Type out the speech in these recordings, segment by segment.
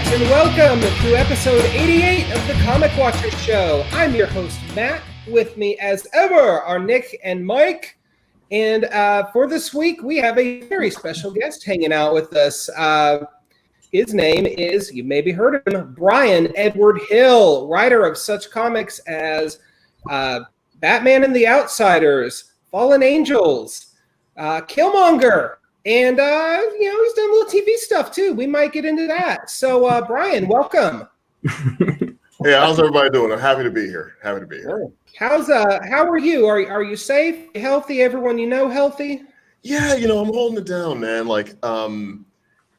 and welcome to episode 88 of the Comic Watchers Show. I'm your host, Matt. With me, as ever, are Nick and Mike. And for this week, we have a very special guest hanging out with us. His name is, you maybe heard of him, Bryan Edward Hill, writer of such comics as Batman and the Outsiders, Fallen Angels, Killmonger, and he's done little TV stuff too. We might get into that. So, Bryan, welcome. Yeah, how's everybody doing? I'm happy to be here. How are you? Are you safe, healthy? Everyone you know healthy? Yeah, I'm holding it down, man. Like,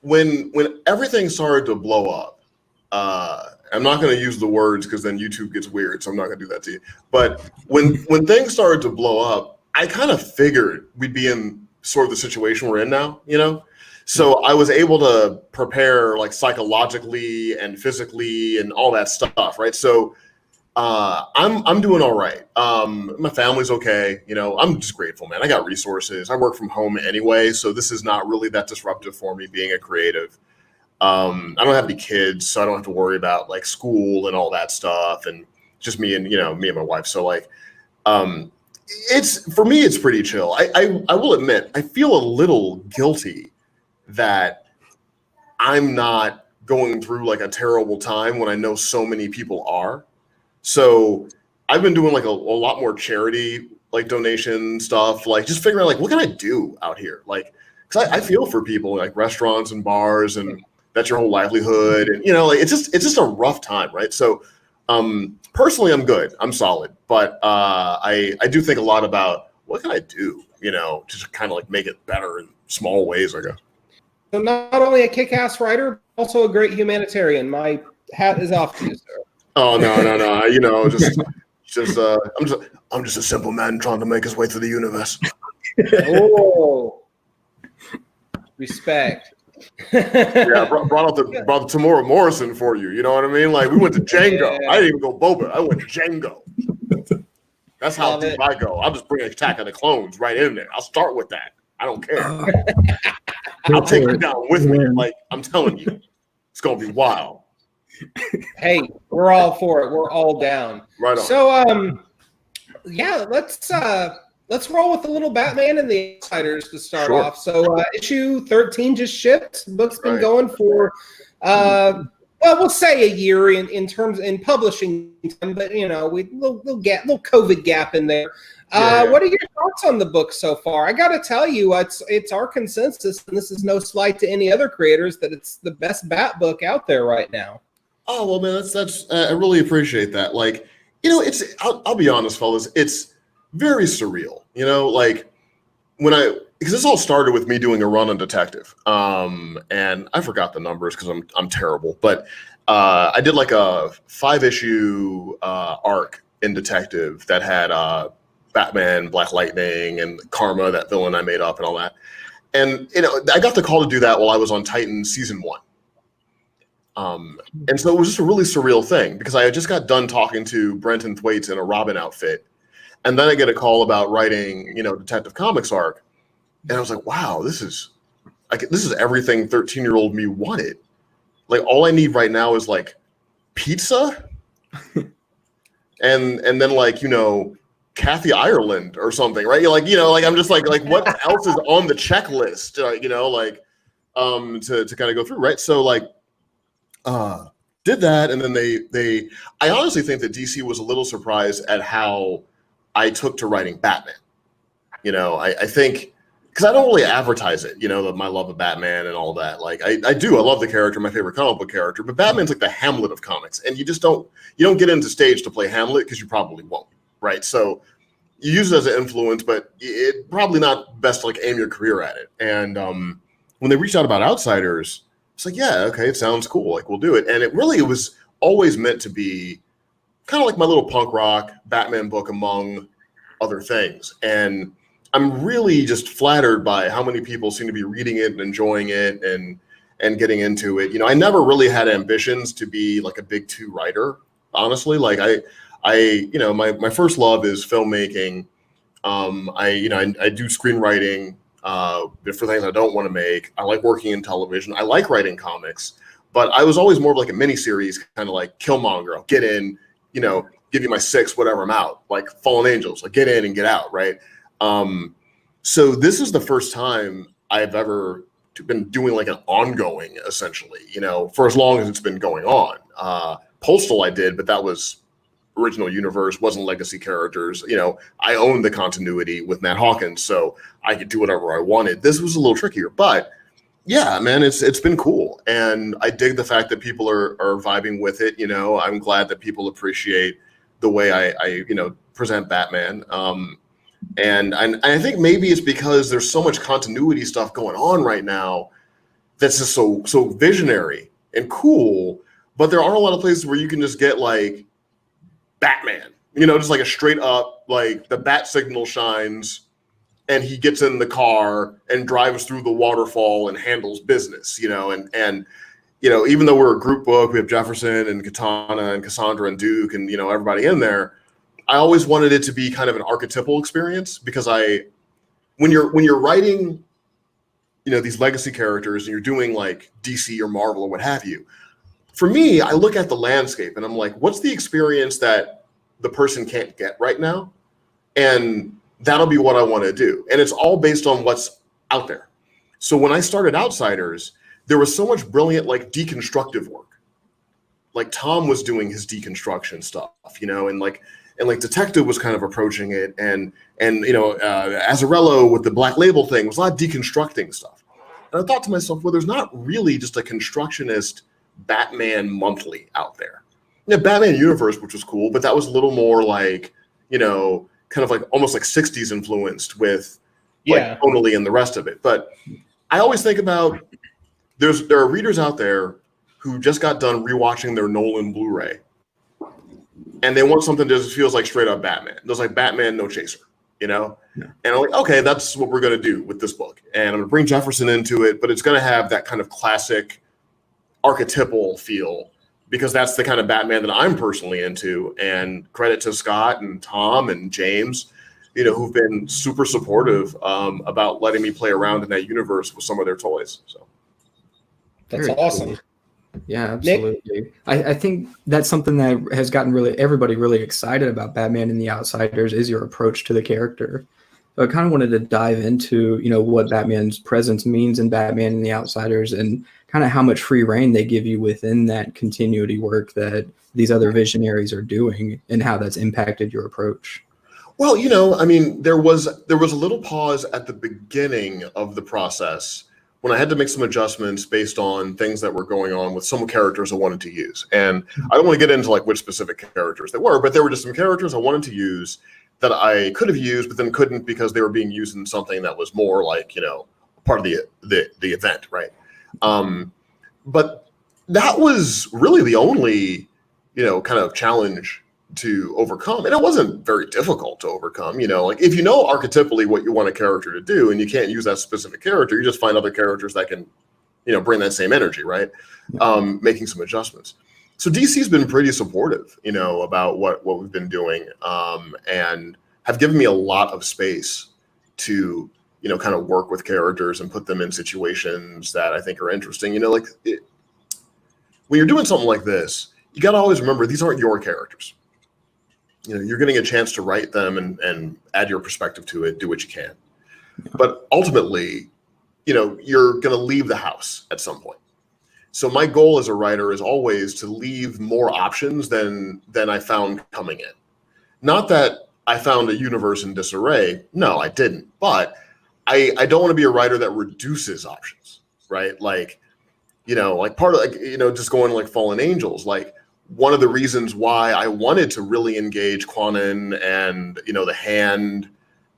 when everything started to blow up, I'm not going to use the words because then YouTube gets weird, so I'm not going to do that to you. But when things started to blow up, I kind of figured we'd be in sort of the situation we're in now, So I was able to prepare like psychologically and physically and all that stuff, right? So I'm doing all right. My family's okay. I'm just grateful, man. I got resources. I work from home anyway, so this is not really that disruptive for me being a creative. I don't have any kids, so I don't have to worry about like school and all that stuff, and just me and my wife. So like, for me, it's pretty chill. I will admit, I feel a little guilty that I'm not going through like a terrible time when I know so many people are. So I've been doing like a lot more charity, like donation stuff, like just figuring out like, what can I do out here? Like, cause I feel for people like restaurants and bars, and that's your whole livelihood. And, like, it's just a rough time. Right. So, personally, I'm good. I'm solid, but, I do think a lot about what can I do, just kind of like make it better in small ways, I guess. So not only a kick-ass writer, but also a great humanitarian. My hat is off to you, sir. Oh, no. I'm just a simple man trying to make his way through the universe. Oh, respect. Yeah, brought up Tamora Morrison for you. You know what I mean? Like we went to Django. Yeah. I didn't even go Boba. I went to Django. That's how deep I go. I'll just bring Attack of the Clones right in there. I'll start with that. I don't care. I'll take you down with me. Like I'm telling you, it's gonna be wild. Hey, we're all for it. We're all down. Right on. So, let's roll with a little Batman and the Outsiders to start off. So, issue 13 just shipped. The book's been going for, we'll say a year in terms in publishing time, but little COVID gap in there. What are your thoughts on the book so far? I got to tell you, it's our consensus, and this is no slight to any other creators, that it's the best Bat book out there right now. Oh well, man, that's I really appreciate that. Like, I'll be honest, fellas, it's very surreal. Like because this all started with me doing a run on Detective, and I forgot the numbers because I'm terrible, but I did like a 5-issue arc in Detective that had Batman, Black Lightning, and Karma, that villain I made up, and all that. And I got the call to do that while I was on Titan season 1. And so it was just a really surreal thing because I had just got done talking to Brenton Thwaites in a Robin outfit. And then I get a call about writing, Detective Comics arc. And I was like, wow, this is everything 13-year-old me wanted. Like all I need right now is like pizza and then like, Kathy Ireland or something, right? I'm just like what else is on the checklist, to kind of go through, right? So like, did that, and then I honestly think that DC was a little surprised at how I took to writing Batman. I think because I don't really advertise it, my love of Batman and all that. Like I love the character, my favorite comic book character, but Batman's like the Hamlet of comics, and you don't get into stage to play Hamlet because you probably won't, right? So you use it as an influence, but it probably not best to like aim your career at it. And when they reached out about Outsiders, it's like, yeah, okay, it sounds cool. Like we'll do it. And it was always meant to be kind of like my little punk rock Batman book among other things. And I'm really just flattered by how many people seem to be reading it and enjoying it and getting into it. I never really had ambitions to be like a big 2 writer, honestly. Like my first love is filmmaking. I do screenwriting for things I don't want to make. I like working in television. I like writing comics, But I was always more of like a miniseries, kind of like Killmonger. I'll get in, give you my 6, whatever, I'm out. Like Fallen Angels, like get in and get out, right? So this is the first time I've ever been doing like an ongoing, essentially, for as long as it's been going on. Postal I did, but that was original universe, wasn't legacy characters. I owned the continuity with Matt Hawkins, so I could do whatever I wanted. This was a little trickier, but yeah, man, it's been cool. And I dig the fact that people are vibing with it. I'm glad that people appreciate the way I present Batman. And I think maybe it's because there's so much continuity stuff going on right now that's just so visionary and cool, but there aren't a lot of places where you can just get like Batman, just like a straight up, like the bat signal shines and he gets in the car and drives through the waterfall and handles business, and even though we're a group book, we have Jefferson and Katana and Cassandra and Duke and, everybody in there. I always wanted it to be kind of an archetypal experience because when you're writing, these legacy characters and you're doing like DC or Marvel or what have you, for me, I look at the landscape and I'm like, what's the experience that the person can't get right now? And that'll be what I want to do. And it's all based on what's out there. So when I started Outsiders, there was so much brilliant, like deconstructive work. Like Tom was doing his deconstruction stuff, and like Detective was kind of approaching it. And Azzarello with the Black Label thing was a lot of deconstructing stuff. And I thought to myself, well, there's not really just a constructionist Batman monthly out there. Batman Universe, which was cool, but that was a little more like, kind of like almost like 60s influenced with like tonally and the rest of it. But I always think about there are readers out there who just got done rewatching their Nolan Blu-ray and they want something that just feels like straight up Batman. There's like Batman, no chaser, And I'm like, okay, that's what we're going to do with this book. And I'm going to bring Jefferson into it, but it's going to have that kind of classic archetypal feel because that's the kind of Batman that I'm personally into. And credit to Scott and Tom and James, who've been super supportive about letting me play around in that universe with some of their toys. So that's awesome. Cool. Yeah, absolutely. I think that's something that has gotten everybody really excited about Batman and the Outsiders is your approach to the character. So I kind of wanted to dive into, what Batman's presence means in Batman and the Outsiders and kind of how much free reign they give you within that continuity work that these other visionaries are doing and how that's impacted your approach. Well, there was a little pause at the beginning of the process when I had to make some adjustments based on things that were going on with some characters I wanted to use. And I don't want to get into like which specific characters they were, but there were just some characters I wanted to use that I could have used, but then couldn't because they were being used in something that was more like, part of the event, right? But that was really the only, kind of challenge to overcome. And it wasn't very difficult to overcome, like if archetypally what you want a character to do and you can't use that specific character, you just find other characters that can, bring that same energy, right? Making some adjustments. So DC's been pretty supportive, about what we've been doing and have given me a lot of space to, kind of work with characters and put them in situations that I think are interesting. When you're doing something like this, you got to always remember these aren't your characters. You're getting a chance to write them and add your perspective to it, do what you can. Yeah. But ultimately, you're going to leave the house at some point. So my goal as a writer is always to leave more options than I found coming in. Not that I found a universe in disarray. No, I didn't. But I don't want to be a writer that reduces options, right? Like, part of just going like Fallen Angels, like one of the reasons why I wanted to really engage Quanon and, the Hand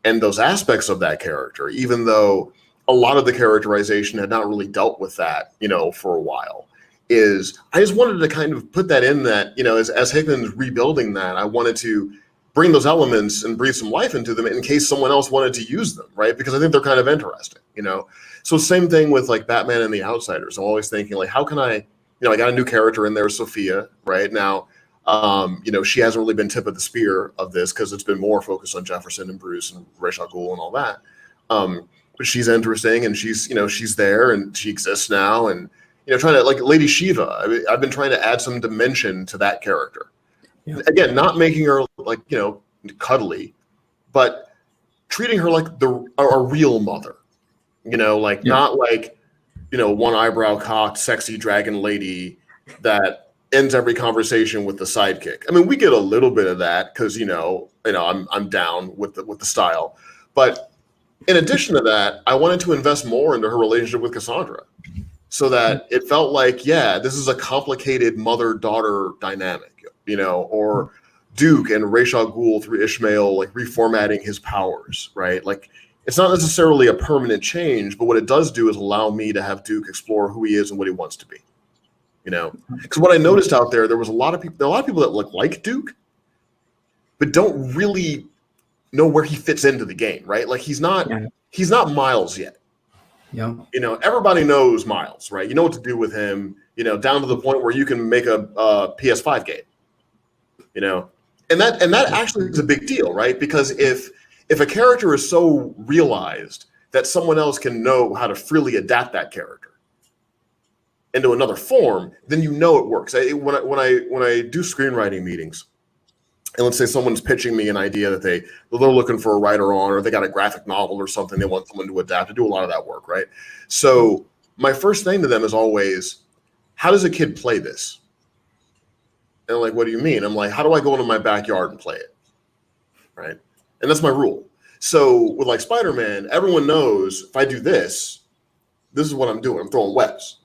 and those aspects of that character, even though a lot of the characterization had not really dealt with that, for a while, is I just wanted to kind of put that in that, as Hickman's rebuilding that, I wanted to bring those elements and breathe some life into them in case someone else wanted to use them, right? Because I think they're kind of interesting, So same thing with like Batman and the Outsiders. I'm always thinking like, how can I got a new character in there, Sophia, right now. She hasn't really been tip of the spear of this because it's been more focused on Jefferson and Bruce and Ra's al Ghul and all that. But she's interesting and she's there and she exists now. And, trying to, like Lady Shiva. I've been trying to add some dimension to that character. Yeah. Again, not making her like, cuddly, but treating her like a real mother. Not like, one eyebrow cocked, sexy dragon lady that ends every conversation with the sidekick. I mean, we get a little bit of that because I'm down with the style, but in addition to that, I wanted to invest more into her relationship with Cassandra, so that it felt like, this is a complicated mother-daughter dynamic, or Duke and Ra's al Ghul through Ishmael, like reformatting his powers, right? Like, it's not necessarily a permanent change, but what it does do is allow me to have Duke explore who he is and what he wants to be. Because what I noticed out there was a lot of people that like Duke, but don't really know where he fits into the game, right? Like he's not Miles yet. Yeah. Everybody knows Miles, right? You know what to do with him, down to the point where you can make a PS5 game, and that actually is a big deal, right? Because if a character is so realized that someone else can know how to freely adapt that character into another form, then it works. When I do screenwriting meetings, and let's say someone's pitching me an idea that they're looking for a writer on, or they got a graphic novel or something they want someone to adapt. I do a lot of that work, right? So my first thing to them is always, how does a kid play this? And they're like, what do you mean? I'm like, how do I go into my backyard and play it? Right? And that's my rule. So with like Spider-Man, everyone knows if I do this is what I'm doing. I'm throwing webs.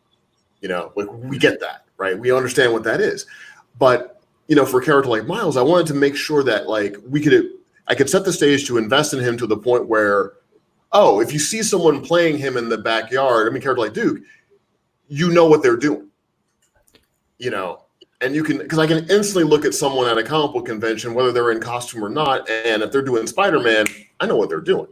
We get that, right? We understand what that is. But, for a character like Miles, I wanted to make sure that like I could set the stage to invest in him to the point where, if you see someone playing him in the backyard, a character like Duke, what they're doing, and you can, because I can instantly look at someone at a comic book convention, whether they're in costume or not. And if they're doing Spider-Man, I know what they're doing.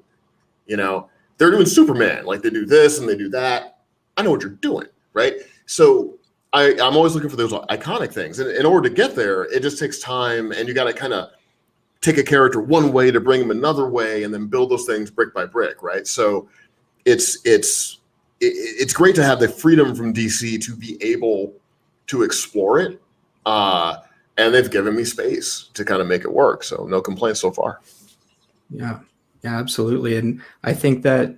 They're doing Superman, like they do this and they do that. I know what you're doing, right? So I'm always looking for those iconic things. And in order to get there, it just takes time, and you got to kind of take a character one way to bring them another way, and then build those things brick by brick, right? So it's great to have the freedom from DC to be able to explore it. And they've given me space to kind of make it work. So no complaints so far. Yeah, absolutely. And I think that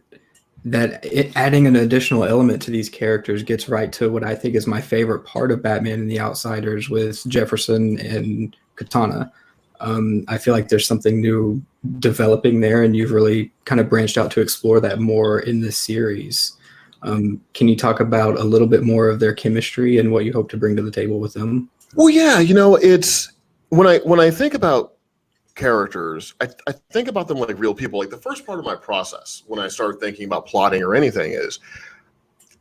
adding an additional element to these characters gets right to what I think is my favorite part of Batman and the Outsiders with Jefferson and Katana. I feel like there's something new developing there, and you've really kind of branched out to explore that more in this series. Can you talk about a little bit more of their chemistry and what you hope to bring to the table with them? Well, yeah, it's when I think about characters, I think about them like real people. Like the first part of my process when I start thinking about plotting or anything is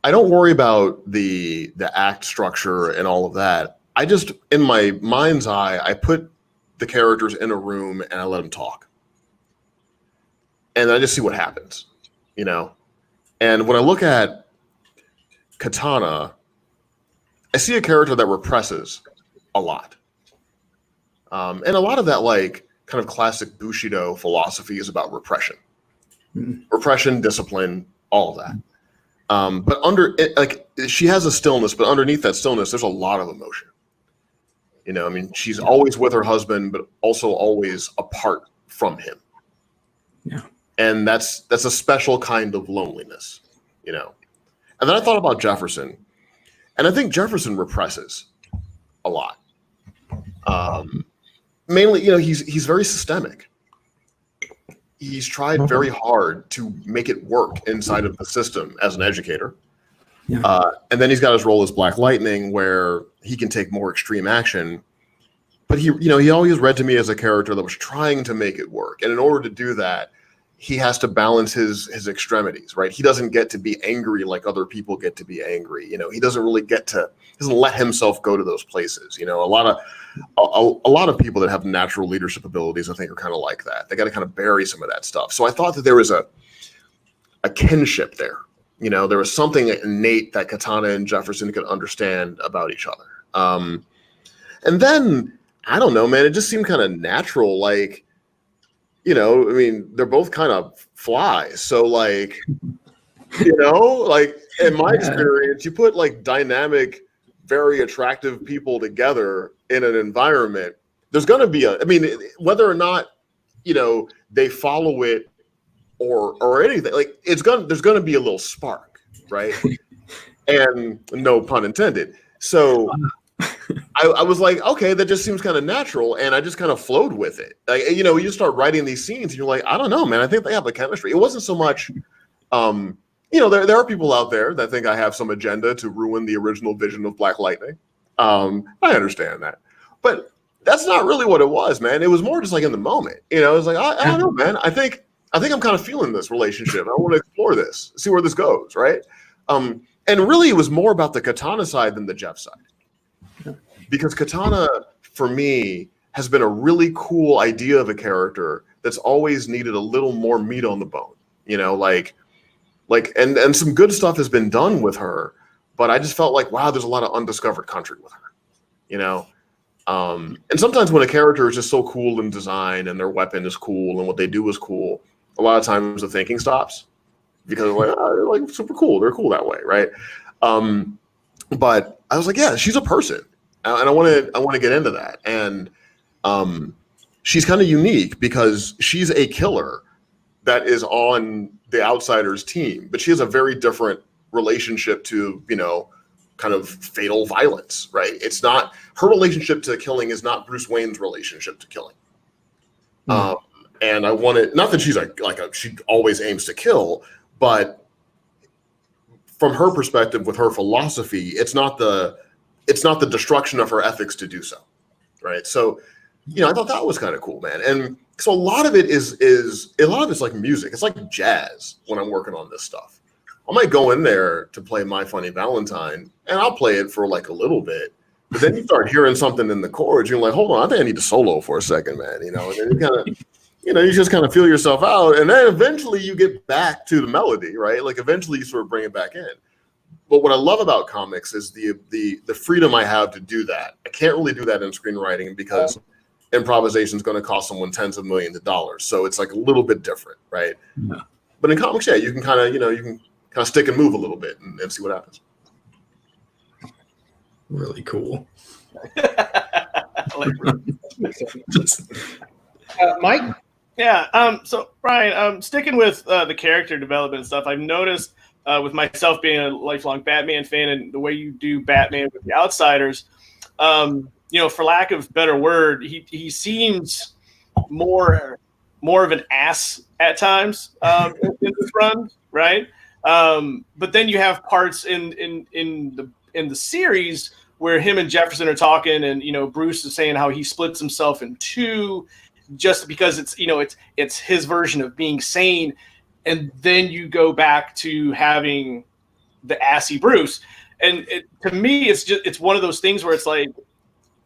I don't worry about the act structure and all of that. I just, in my mind's eye, I put the characters in a room and I let them talk. And I just see what happens, And when I look at Katana, I see a character that represses a lot. And a lot of that, like, kind of classic Bushido philosophy is about repression. Mm-hmm. Repression, discipline, all of that. But under it, like, she has a stillness, but underneath that stillness, there's a lot of emotion. She's always with her husband, but also always apart from him. Yeah. And that's a special kind of loneliness, And then I thought about Jefferson, and I think Jefferson represses a lot. Mainly, he's very systemic. He's tried very hard to make it work inside of the system as an educator. Yeah. And then he's got his role as Black Lightning, where he can take more extreme action. But he always read to me as a character that was trying to make it work. And in order to do that, he has to balance his extremities, right? He doesn't get to be angry like other people get to be angry. He doesn't really doesn't let himself go to those places. A lot of people that have natural leadership abilities, I think, are kind of like that. They got to kind of bury some of that stuff. So I thought that there was a kinship there. There was something innate that Katana and Jefferson could understand about each other. And then, I don't know, man, it just seemed kind of natural. Like, they're both kind of flies. So like, like in my experience, you put like dynamic, very attractive people together in an environment, there's going to be whether or not, they follow it or anything, like there's going to be a little spark, right? And no pun intended. So I was like, okay, that just seems kind of natural, and I just kind of flowed with it. Like, you start writing these scenes, and you're like, I don't know, man. I think they have a chemistry. It wasn't so much, there are people out there that think I have some agenda to ruin the original vision of Black Lightning. I understand that, but that's not really what it was, man. It was more just like in the moment. It was like, I don't know, man. I think I'm kind of feeling this relationship. I want to explore this, see where this goes, right? And really, it was more about the Katana side than the Jeff side. Because Katana, for me, has been a really cool idea of a character that's always needed a little more meat on the bone. And some good stuff has been done with her, but I just felt like, wow, there's a lot of undiscovered country with her. And sometimes when a character is just so cool in design and their weapon is cool and what they do is cool, a lot of times the thinking stops because they're like super cool. They're cool that way, right? But I was like, yeah, she's a person. And I want to get into that. And she's kind of unique because she's a killer that is on the Outsiders team, but she has a very different relationship to, kind of fatal violence, right? It's not her relationship to killing is not Bruce Wayne's relationship to killing. And I wanted, not that she's she always aims to kill, but from her perspective with her philosophy, it's not the destruction of her ethics to do so, right? So, I thought that was kind of cool, man. And so a lot of it is like music. It's like jazz when I'm working on this stuff. I might go in there to play My Funny Valentine, and I'll play it for like a little bit, but then you start hearing something in the chords, you're like, hold on, I think I need to solo for a second, man. And then you kind of, you just kind of feel yourself out, and then eventually you get back to the melody, right? Like eventually you sort of bring it back in. But what I love about comics is the freedom I have to do that. I can't really do that in screenwriting because improvisation is going to cost someone tens of millions of dollars. So it's like a little bit different, right? Yeah. But in comics, yeah, you can kind of stick and move a little bit and see what happens. Really cool. Mike? Yeah. So Bryan, sticking with the character development and stuff, I've noticed with myself being a lifelong Batman fan and the way you do Batman with the Outsiders, for lack of a better word, he seems more of an ass at times in this run, right? But then you have parts in the series where him and Jefferson are talking, and Bruce is saying how he splits himself in two, just because it's his version of being sane, and then you go back to having the assy Bruce, and to me it's one of those things where it's like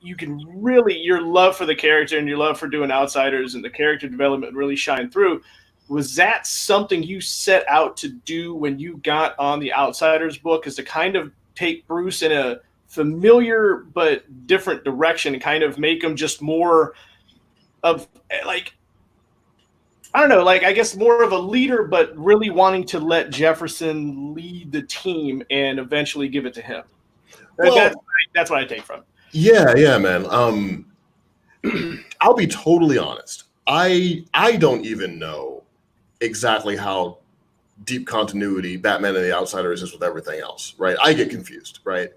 you can really, your love for the character and your love for doing Outsiders and the character development really shine through. Was that something you set out to do when you got on the Outsiders book, is to kind of take Bruce in a familiar but different direction and kind of make him just more of like, I don't know, like I guess more of a leader, but really wanting to let Jefferson lead the team and eventually give it to him? Well, that's what I take from it. Yeah, man. I'll be totally honest. I don't even know exactly how deep continuity Batman and the Outsiders is with everything else, right? I get confused, right?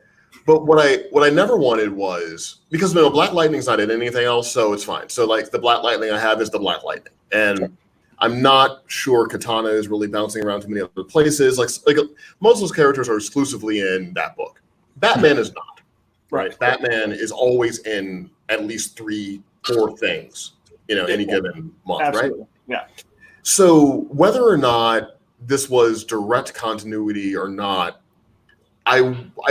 But what I never wanted was, because Black Lightning's not in anything else, so it's fine. So like the Black Lightning I have is the Black Lightning, and I'm not sure Katana is really bouncing around too many other places. Like most of those characters are exclusively in that book. Batman is not, right? Batman is always in at least 3-4 things, any given month, Absolutely. Right? Yeah. So whether or not this was direct continuity or not, I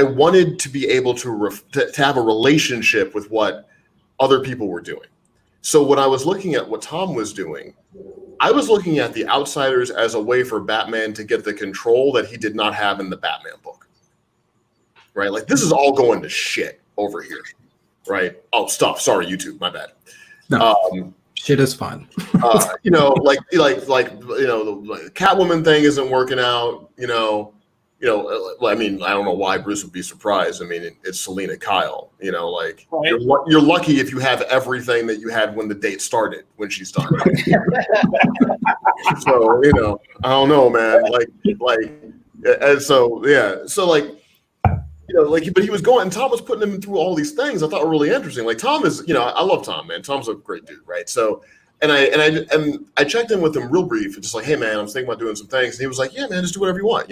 wanted to be able to have a relationship with what other people were doing. So when I was looking at what Tom was doing, I was looking at the Outsiders as a way for Batman to get the control that he did not have in the Batman book. Right? Like, this is all going to shit over here. Right? Oh, stop. Sorry, YouTube. My bad. No. Shit is fun. The Catwoman thing isn't working out, I mean, I don't know why Bruce would be surprised. I mean, it's Selena Kyle. Like Right. you're lucky if you have everything that you had when the date started when she's done. So I don't know, man. And so yeah, so but he was going, and Tom was putting him through all these things I thought were really interesting. Like Tom is, I love Tom, man. Tom's a great dude, right? So, and I checked in with him real brief, and just like, hey man, I'm thinking about doing some things, and he was like, yeah man, just do whatever you want,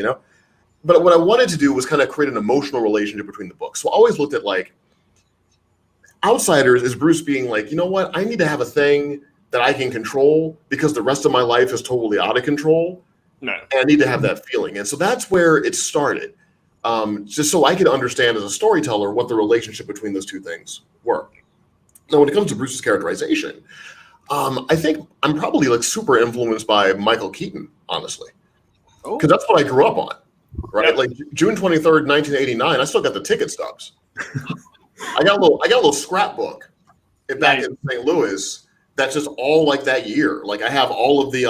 But what I wanted to do was kind of create an emotional relationship between the books. So I always looked at like Outsiders as Bruce being like, you know what, I need to have a thing that I can control because the rest of my life is totally out of control. No. And I need to have that feeling. And so that's where it started. Just so I could understand as a storyteller what the relationship between those two things were. Now, when it comes to Bruce's characterization, I think I'm probably like super influenced by Michael Keaton, honestly, because that's what I grew up on, right? Yep. Like June 23rd, 1989. I still got the ticket stubs. I got a little scrapbook back in St. Louis. That's just all like that year. Like I have all of the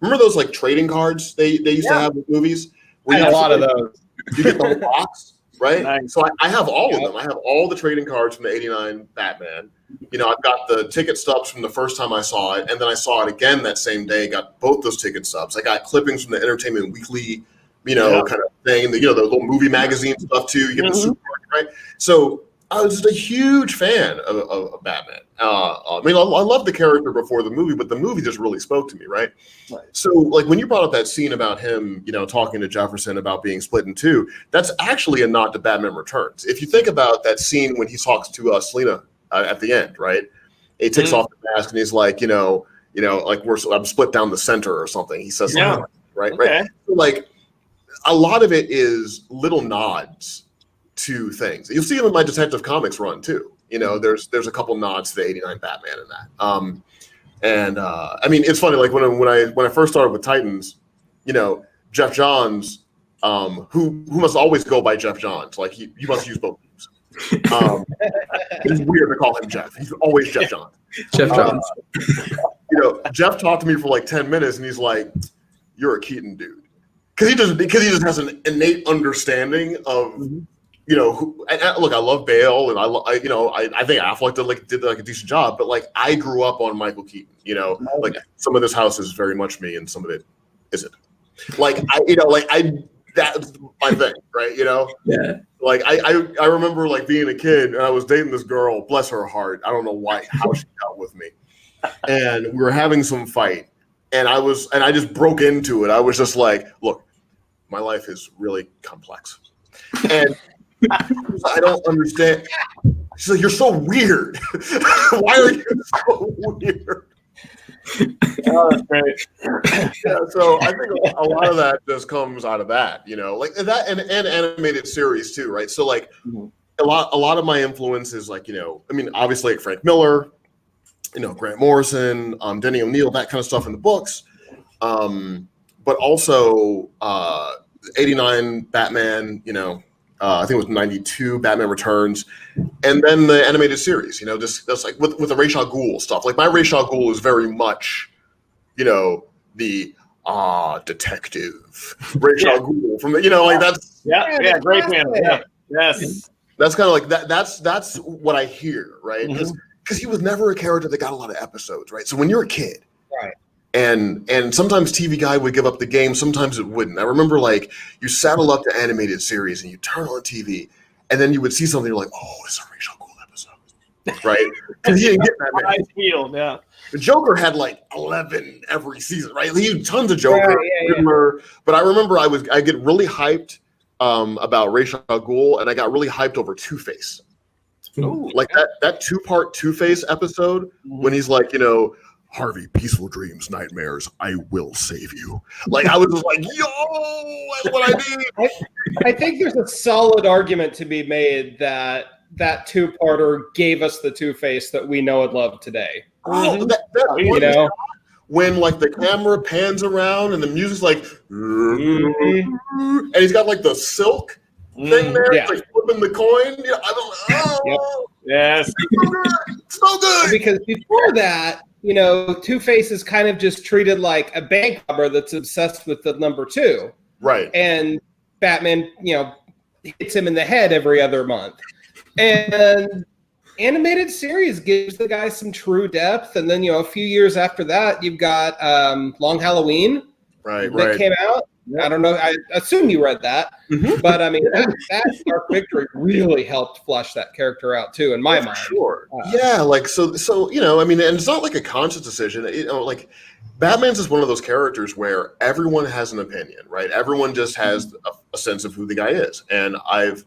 remember those like trading cards they used to have with movies? I had a lot of those. You get the whole box, right? Nice. So I have all of them. I have all the trading cards from the '89 Batman. I've got the ticket stubs from the first time I saw it, and then I saw it again that same day. Got both those ticket stubs. I got clippings from the Entertainment Weekly, kind of thing. The little movie magazine stuff too. You get the supermarket, right? So I was just a huge fan of Batman. I mean, I loved the character before the movie, but the movie just really spoke to me, right? So, like, when you brought up that scene about him, talking to Jefferson about being split in two, that's actually a nod to Batman Returns. If you think about that scene when he talks to Selena at the end, right? He takes off the mask and he's like, like I'm split down the center or something. He says something like that, right? Okay. Right. So, like, a lot of it is little nods to things. You'll see them in my Detective Comics run too. There's a couple nods to the '89 Batman in that. I mean, it's funny. Like when I first started with Titans, Jeff Johns, who must always go by Jeff Johns. Like you must use both names. It's weird to call him Jeff. He's always Jeff Johns. Jeff Johns. Jeff talked to me for like 10 minutes, and he's like, "You're a Keaton dude," because he just has an innate understanding of. Look, I love Bale, and I think Affleck did a decent job, but like I grew up on Michael Keaton. Like some of this house is very much me, and some of it isn't. Like that's my thing, right? Yeah. Like I remember like being a kid, and I was dating this girl. Bless her heart. I don't know how she dealt with me, and we were having some fight, and I just broke into it. I was just like, look, my life is really complex, and. I don't understand. She's like, you're so weird. Why are you so weird? Oh, that's great. Yeah, so I think a lot of that just comes out of that, like that and animated series too, right? So like a lot of my influence is like, I mean, obviously like Frank Miller, Grant Morrison, Denny O'Neil, that kind of stuff in the books. But also '89 Batman, I think it was '92 Batman Returns, and then the animated series. Just like with the Ra's al Ghul stuff. Like my Ra's al Ghul is very much, the detective Ra's al Ghul from like that's great man. Yeah. Yes. That's kind of like that. That's what I hear, right? Because he was never a character that got a lot of episodes, right? So when you're a kid, right. And sometimes TV Guide would give up the game, sometimes it wouldn't. I remember like you saddle up to animated series and you turn on TV, and then you would see something, you're like, oh, it's a Ra's al Ghul episode, right? Because he didn't get that many. Eyes peeled, yeah. The Joker had like 11 every season, right? He had tons of Joker, Yeah. But I remember I get really hyped about Ra's al Ghul, and I got really hyped over Two-Face. Ooh, Like that 2-part Two-Face episode when he's like, Harvey, peaceful dreams, nightmares, I will save you. Like, I was just like, yo, that's what I need. I think there's a solid argument to be made that two-parter gave us the Two-Face that we know and love today. Oh, when like the camera pans around and the music's like, and he's got like the silk thing there, like flipping the coin. I was like, yes, so good. Because before that, Two-Face is kind of just treated like a bank robber that's obsessed with the number 2. Right. And Batman, hits him in the head every other month. And animated series gives the guy some true depth. And then, a few years after that, you've got Long Halloween that came out. I don't know. I assume you read that. Mm-hmm. But, I mean, that Dark Victory really helped flesh that character out, too, in my mind. Sure. Yeah, so I mean, and it's not like a conscious decision. Like, Batman's is one of those characters where everyone has an opinion, right? Everyone just has a sense of who the guy is. And I've,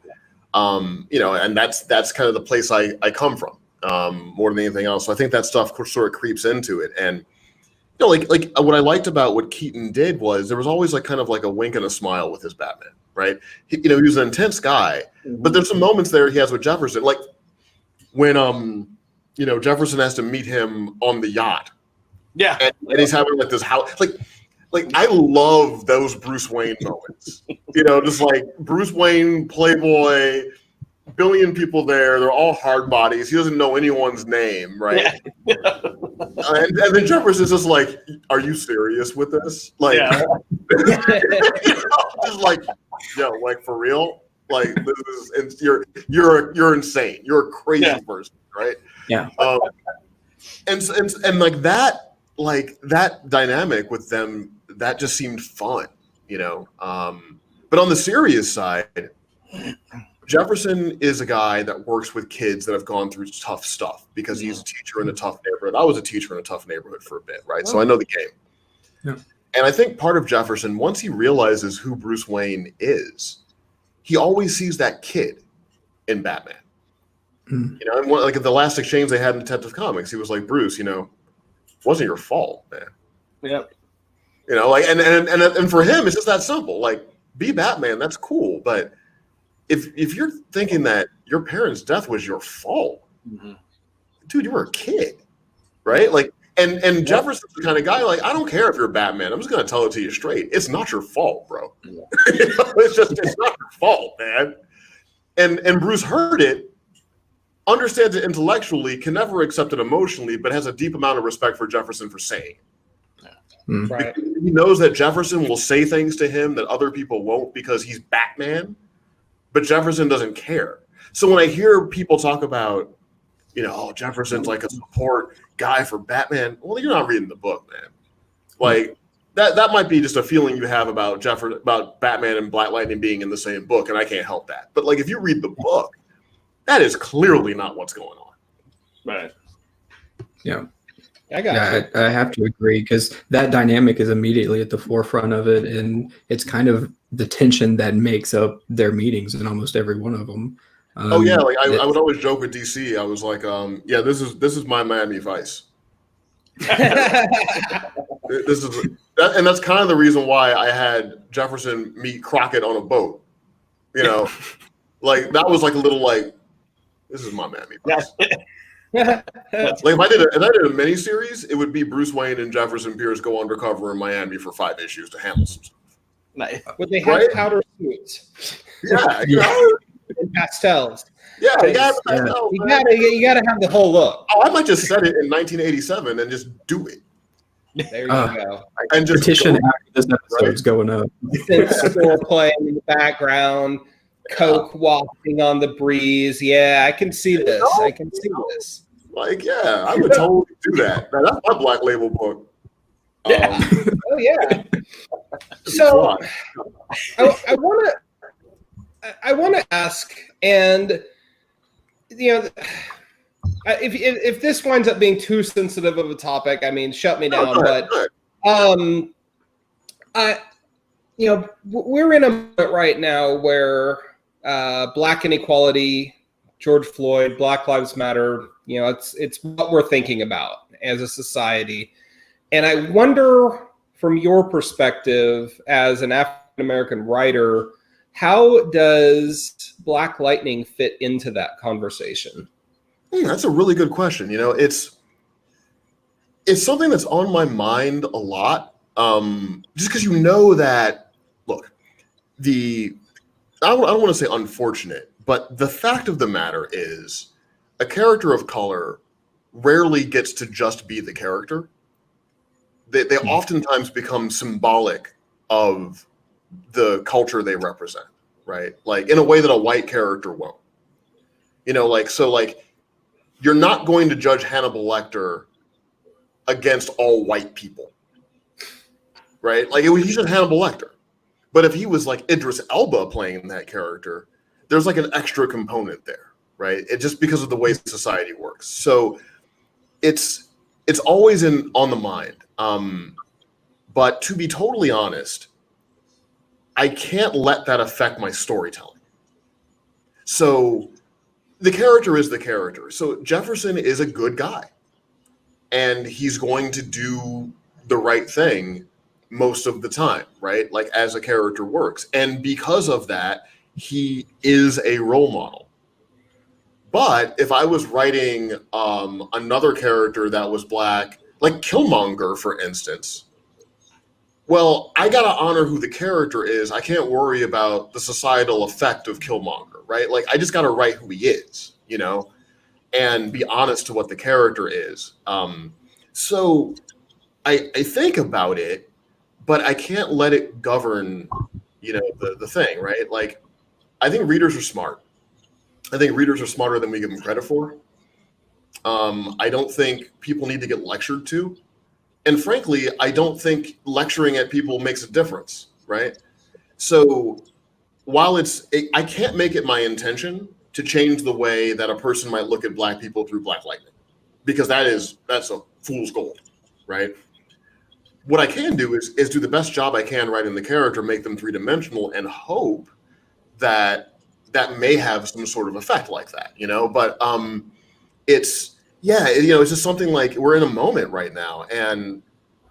and that's kind of the place I come from more than anything else. So I think that stuff sort of creeps into it. And, like what I liked about what Keaton did was there was always like kind of like a wink and a smile with his Batman, right? He was an intense guy, but there's some moments there he has with Jefferson, like when Jefferson has to meet him on the yacht. Yeah, and he's having like this house, like I love those Bruce Wayne moments. Just like Bruce Wayne, playboy, billion people there. They're all hard bodies. He doesn't know anyone's name, right? Yeah. And then Jefferson's just like, "Are you serious with this? Like, just like, like for real? Like this is you're insane. You're a crazy person, right? Yeah. And like that dynamic with them, that just seemed fun, But on the serious side, Jefferson is a guy that works with kids that have gone through tough stuff because he's a teacher in a tough neighborhood. I was a teacher in a tough neighborhood for a bit, right? So I know the game. Yeah. And I think part of Jefferson, once he realizes who Bruce Wayne is, he always sees that kid in Batman. And like the last exchange they had in Detective Comics, he was like, "Bruce, wasn't your fault, man." Yeah. Like and for him, it's just that simple. Like, be Batman, that's cool, but if you're thinking that your parents' death was your fault, dude, you were a kid, right? Like, and Jefferson's the kind of guy, like, I don't care if you're Batman. I'm just gonna tell it to you straight. It's not your fault, bro. It's not your fault, man. And Bruce heard it, understands it intellectually, can never accept it emotionally, but has a deep amount of respect for Jefferson for saying it. Right. He knows that Jefferson will say things to him that other people won't because he's Batman. But Jefferson doesn't care. So when I hear people talk about, Jefferson's like a support guy for Batman, well, you're not reading the book, man. Like that might be just a feeling you have about Batman and Black Lightning being in the same book, and I can't help that. But like if you read the book, that is clearly not what's going on. Right. Yeah. I have to agree because that dynamic is immediately at the forefront of it, and it's kind of the tension that makes up their meetings in almost every one of them. I would always joke with DC. I was like, this is my Miami Vice. And that's kind of the reason why I had Jefferson meet Crockett on a boat. Like that was like a little like, this is my Miami Vice. Like if I did a mini series, it would be Bruce Wayne and Jefferson Pierce go undercover in Miami for 5 issues to handle some stuff. Nice. Would they have powder suits? Yeah, And pastels. Yeah, you gotta have the whole look. Oh, I might just set it in 1987 and just do it. There you go. And just petition after this episode's going up. Score playing in the background. Coke wafting on the breeze. Yeah, I can see this. Like, yeah, I would totally do that. Man, that's my Black Label book. Oh yeah. So I want to ask, and if this winds up being too sensitive of a topic, I mean, shut me down. We're in a moment right now where Black inequality, George Floyd, Black Lives Matter, it's what we're thinking about as a society. And I wonder, from your perspective as an African American writer, how does Black Lightning fit into that conversation? That's a really good question. It's something that's on my mind a lot. Just because that, look, I don't want to say unfortunate, but the fact of the matter is a character of color rarely gets to just be the character. They oftentimes become symbolic of the culture they represent, right? Like in a way that a white character won't. You know, like, so like you're not going to judge Hannibal Lecter against all white people, right? Like he's just Hannibal Lecter. But if he was like Idris Elba playing that character, there's like an extra component there, right? It just because of the way society works. So it's always on the mind. But to be totally honest, I can't let that affect my storytelling. So the character is the character. So Jefferson is a good guy, and he's going to do the right thing most of the time, right? Like as a character works. And because of that, he is a role model. But if I was writing another character that was black, like Killmonger, for instance, well, I got to honor who the character is. I can't worry about the societal effect of Killmonger, right? Like, I just got to write who he is, you know, and be honest to what the character is. So I think about it, but I can't let it govern, you know, the thing, right? Like, I think readers are smart. I think readers are smarter than we give them credit for. I don't think people need to get lectured to. And frankly, I don't think lecturing at people makes a difference, right? So while I can't make it my intention to change the way that a person might look at black people through Black Lightning, because that's a fool's gold, right? What I can do is do the best job I can writing the character, make them three-dimensional, and hope that may have some sort of effect like that, you know? But it's just something like we're in a moment right now. And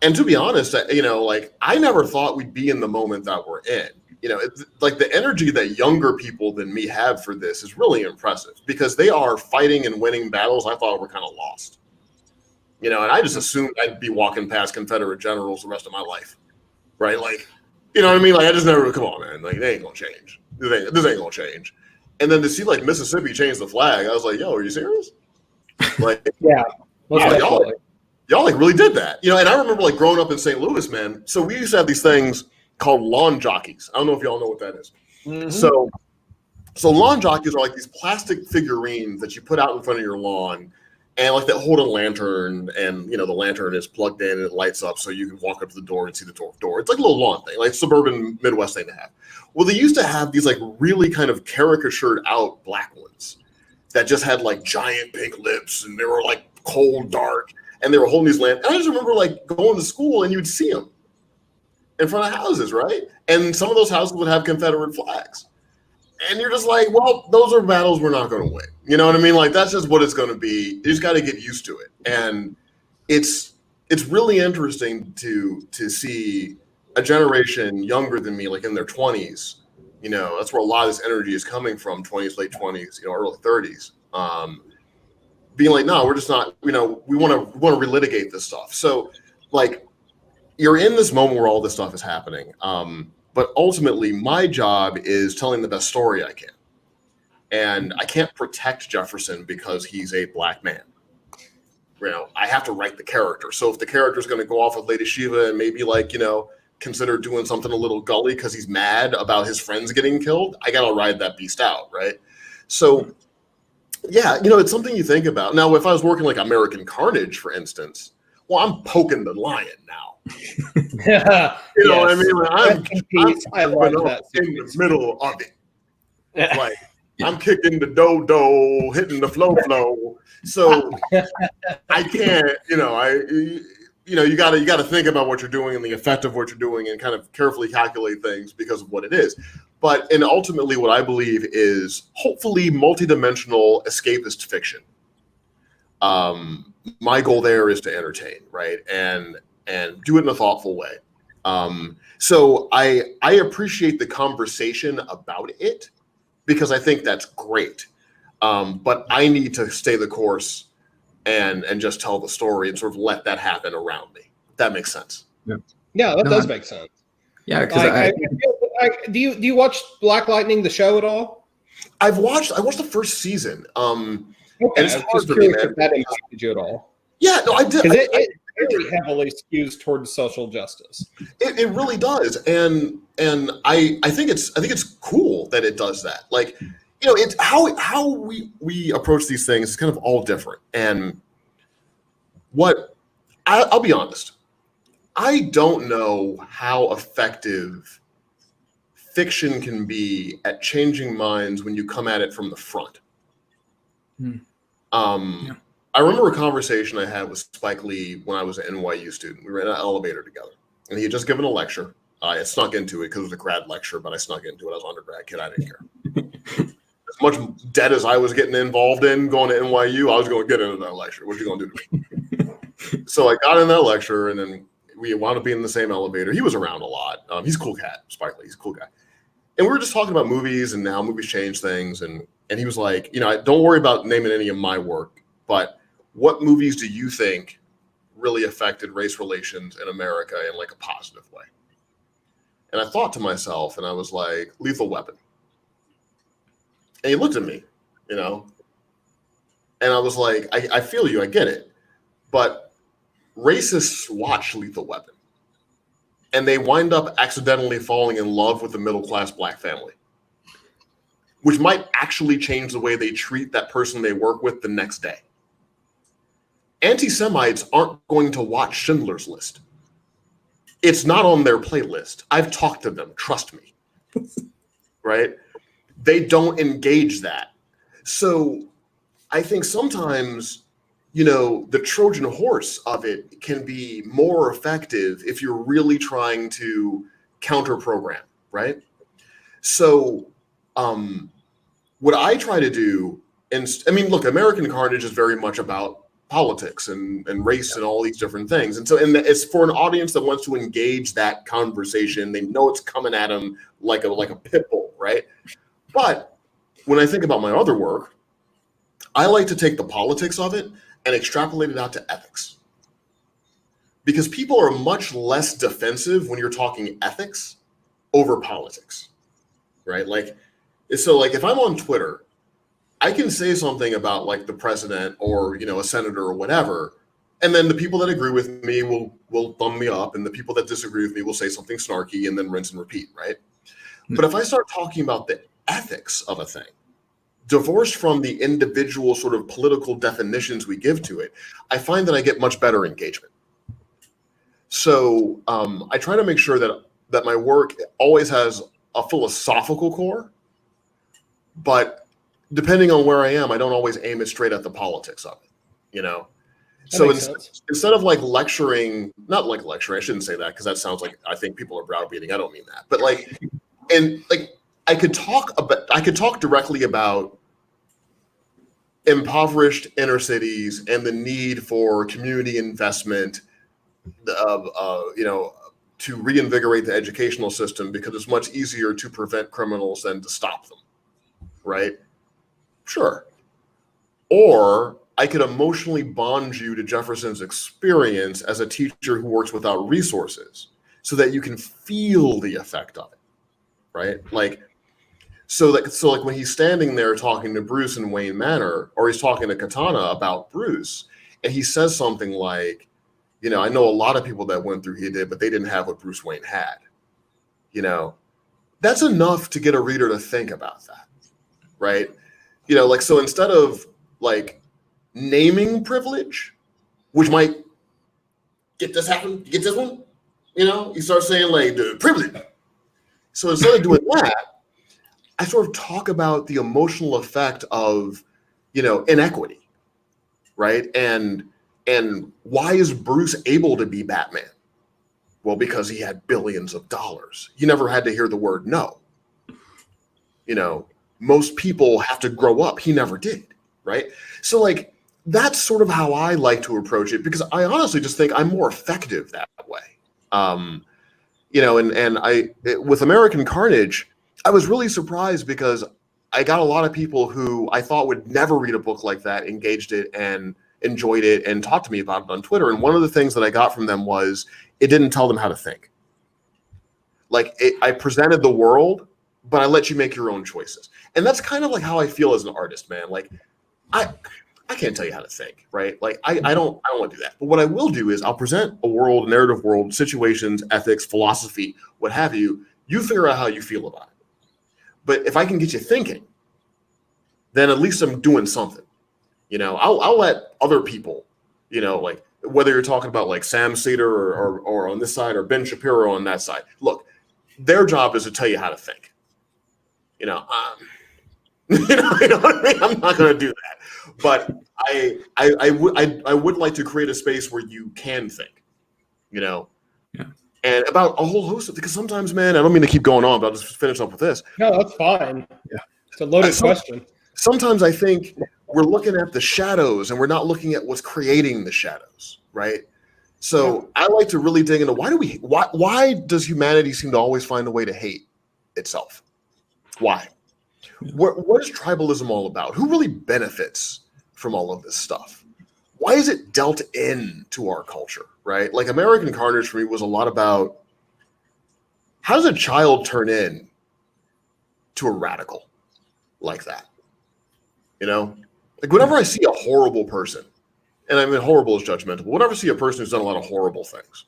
to be honest, you know, like I never thought we'd be in the moment that we're in. You know, it's like the energy that younger people than me have for this is really impressive because they are fighting and winning battles I thought were kind of lost. You know, and I just assumed I'd be walking past Confederate generals the rest of my life, right? Like, you know what I mean? Like, I just never, come on, man. Like, they ain't gonna change. This ain't gonna change. And then to see like Mississippi change the flag, I was like, yo, are you serious? Like, yeah, y'all like really did that, you know. And I remember like growing up in St. Louis, man. So we used to have these things called lawn jockeys. I don't know if y'all know what that is. Mm-hmm. So lawn jockeys are like these plastic figurines that you put out in front of your lawn, and like that hold a lantern, and you know the lantern is plugged in and it lights up, so you can walk up to the door and see the door. It's like a little lawn thing, like suburban Midwest thing to have. Well, they used to have these like really kind of caricatured out black ones that just had like giant pink lips, and they were like cold dark, and they were holding these lanterns. And I just remember like going to school and you'd see them in front of houses, right? And some of those houses would have Confederate flags. And you're just like, well, those are battles we're not going to win. You know what I mean? Like, that's just what it's going to be. You just got to get used to it. And it's really interesting to see a generation younger than me, like in their 20s, you know, that's where a lot of this energy is coming from, 20s, late 20s, you know, early 30s, being like, no, we're just not, you know, we want to relitigate this stuff. So like, you're in this moment where all this stuff is happening. But ultimately my job is telling the best story I can. And I can't protect Jefferson because he's a black man. You know, I have to write the character. So if the character is going to go off with Lady Shiva and maybe like, you know, consider doing something a little gully because he's mad about his friends getting killed, I got to ride that beast out, right? So, yeah, you know, it's something you think about. Now, if I was working like American Carnage, for instance, well, I'm poking the lion now. You know what I mean? Like, I love that in the middle of it. Like, I'm kicking the do-do, hitting the flow. So I can't, you know, you gotta think about what you're doing and the effect of what you're doing and kind of carefully calculate things because of what it is. And ultimately what I believe is hopefully multidimensional escapist fiction. My goal there is to entertain, right? And do it in a thoughtful way. So I appreciate the conversation about it because I think that's great. But I need to stay the course and just tell the story and sort of let that happen around me. If that makes sense. Yeah, that does make sense. Yeah, because do you watch Black Lightning, the show, at all? I watched the first season. Okay, and it's I was hard just for me, curious man. if that impacted you at all. Yeah, no, I did. very heavily skews towards social justice. It really does, and I think it's cool that it does that. Like, it's how we approach these things is kind of all different. And I'll be honest, I don't know how effective fiction can be at changing minds when you come at it from the front. Yeah. I remember a conversation I had with Spike Lee when I was an NYU student. We were in an elevator together, and he had just given a lecture. I snuck into it because it was a grad lecture, but I snuck into it. I was an undergrad kid. I didn't care. As much debt as I was getting involved in going to NYU, I was going to get into that lecture. What you going to do to me? So I got in that lecture, and then we wound up being in the same elevator. He was around a lot. He's a cool cat, Spike Lee. He's a cool guy. And we were just talking about movies and how movies change things. And he was like, don't worry about naming any of my work, but what movies do you think really affected race relations in America in like a positive way? And I thought to myself, and I was like, Lethal Weapon. And he looked at me, and I was like, I feel you, I get it. But racists watch Lethal Weapon, and they wind up accidentally falling in love with the middle-class black family, which might actually change the way they treat that person they work with the next day. Anti-Semites aren't going to watch Schindler's List. It's not on their playlist. I've talked to them, trust me. Right? They don't engage that. So I think sometimes, the Trojan horse of it can be more effective if you're really trying to counter program, right? So what I try to do, look, American Carnage is very much about politics and race and all these different things. And so it's for an audience that wants to engage that conversation. They know it's coming at them like a pit bull, right? But when I think about my other work, I like to take the politics of it and extrapolate it out to ethics. Because people are much less defensive when you're talking ethics over politics, right? So if I'm on Twitter, I can say something about like the president or, a senator or whatever, and then the people that agree with me will thumb me up, and the people that disagree with me will say something snarky and then rinse and repeat, right? But if I start talking about the ethics of a thing, divorced from the individual sort of political definitions we give to it, I find that I get much better engagement. So I try to make sure that my work always has a philosophical core, but depending on where I am, I don't always aim it straight at the politics of it, So instead of like lecturing, not like lecturing, I shouldn't say that because that sounds like I think people are browbeating. I don't mean that, but I could talk directly about impoverished inner cities and the need for community investment, to reinvigorate the educational system because it's much easier to prevent criminals than to stop them, right? Sure. Or I could emotionally bond you to Jefferson's experience as a teacher who works without resources so that you can feel the effect of it, right? So when he's standing there talking to Bruce in Wayne Manor, or he's talking to Katana about Bruce, and he says something like, I know a lot of people that went through he did, but they didn't have what Bruce Wayne had. That's enough to get a reader to think about that, right? So instead of naming privilege, which might get this one, you start saying the privilege. So instead of doing that, I sort of talk about the emotional effect of, inequity, right? And why is Bruce able to be Batman? Well, because he had billions of dollars. He never had to hear the word no. Most people have to grow up. He never did, right? So that's sort of how I like to approach it, because I honestly just think I'm more effective that way. With American Carnage, I was really surprised because I got a lot of people who I thought would never read a book like that, engaged it and enjoyed it and talked to me about it on Twitter. And one of the things that I got from them was it didn't tell them how to think. I presented the world, but I let you make your own choices. And that's kind of how I feel as an artist, man. I I can't tell you how to think, right? Like I don't want to do that. But what I will do is I'll present a world, a narrative world, situations, ethics, philosophy, what have you. You figure out how you feel about it. But if I can get you thinking, then at least I'm doing something. You know, I'll let other people, you know, like whether you're talking about like Sam Seder or on this side or Ben Shapiro on that side. Look, their job is to tell you how to think. You know, you know what I mean? I'm not going to do that. But I would like to create a space where you can think, you know, and about a whole host of, because sometimes, man, I don't mean to keep going on, but I'll just finish up with this. No, that's fine. Yeah. It's a loaded question. Sometimes I think we're looking at the shadows and we're not looking at what's creating the shadows, right? So I like to really dig into why does humanity seem to always find a way to hate itself? Why? What is tribalism all about? Who really benefits from all of this stuff? Why is it dealt in to our culture, right? Like American Carnage for me was a lot about how does a child turn in to a radical like that? You know, like whenever I see a horrible person, and I mean horrible is judgmental, but whenever I see a person who's done a lot of horrible things,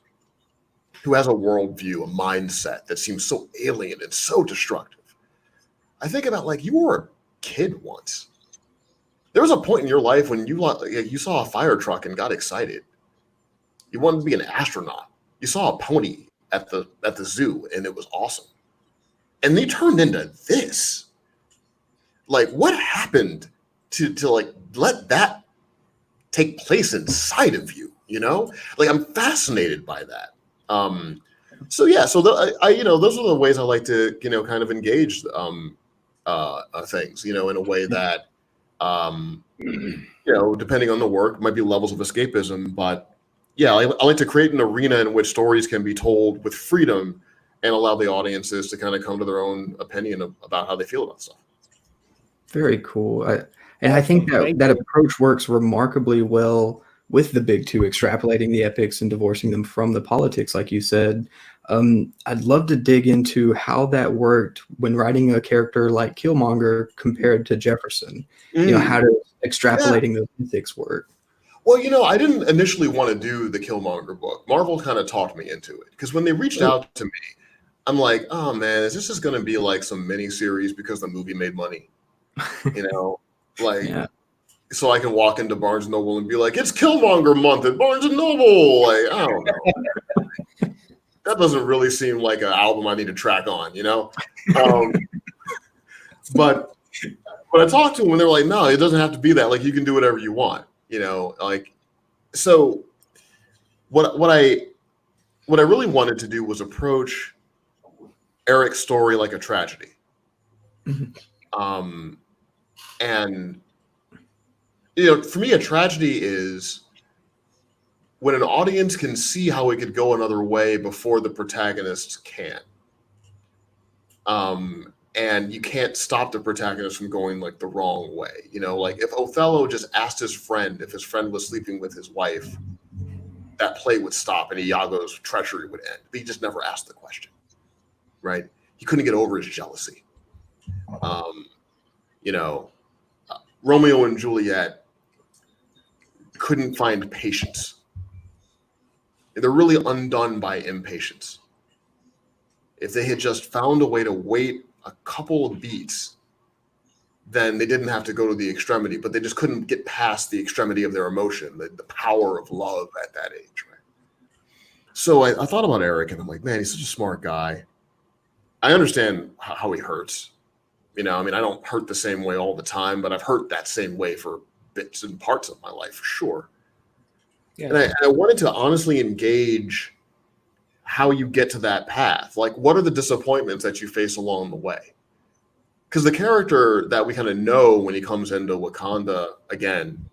who has a worldview, a mindset that seems so alien and so destructive, I think about like you were a kid once. There was a point in your life when you saw a fire truck and got excited. You wanted to be an astronaut. You saw a pony at the zoo and it was awesome. And they turned into this. Like what happened to like let that take place inside of you, you know? Like I'm fascinated by that. So yeah, so you know, those are the ways I like to, you know, kind of engage things, you know, in a way that you know, depending on the work, might be levels of escapism, but yeah, I like to create an arena in which stories can be told with freedom and allow the audiences to kind of come to their own opinion about how they feel about stuff. Very cool. I think that approach works remarkably well with the big two, extrapolating the epics and divorcing them from the politics, like you said. I'd love to dig into how that worked when writing a character like Killmonger compared to Jefferson. You know, how does extrapolating those ethics work? Well, you know, I didn't initially want to do the Killmonger book. Marvel kind of talked me into it because when they reached out to me, I'm like, oh man, is this just going to be like some mini series because the movie made money? You know, like, so I can walk into Barnes & Noble and be like, it's Killmonger month at Barnes & Noble. Like, I don't know. That doesn't really seem like an album I need to track on, you know? But when I talked to them, they're like, no, it doesn't have to be that. Like, you can do whatever you want, you know? Like, so what I really wanted to do was approach Eric's story like a tragedy. And, you know, for me, a tragedy is when an audience can see how it could go another way before the protagonists can. And you can't stop the protagonist from going like the wrong way. You know, like if Othello just asked his friend if his friend was sleeping with his wife, that play would stop and Iago's treachery would end. But he just never asked the question, right? He couldn't get over his jealousy. You know, Romeo and Juliet couldn't find patience. They're really undone by impatience. If they had just found a way to wait a couple of beats, then they didn't have to go to the extremity, but they just couldn't get past the extremity of their emotion, the power of love at that age, right? So I thought about Eric and I'm like, man, he's such a smart guy. I understand how he hurts. You know, I mean, I don't hurt the same way all the time, but I've hurt that same way for bits and parts of my life for sure. Yeah. And I wanted to honestly engage how you get to that path. Like, what are the disappointments that you face along the way? Because the character that we kind of know when he comes into Wakanda, again,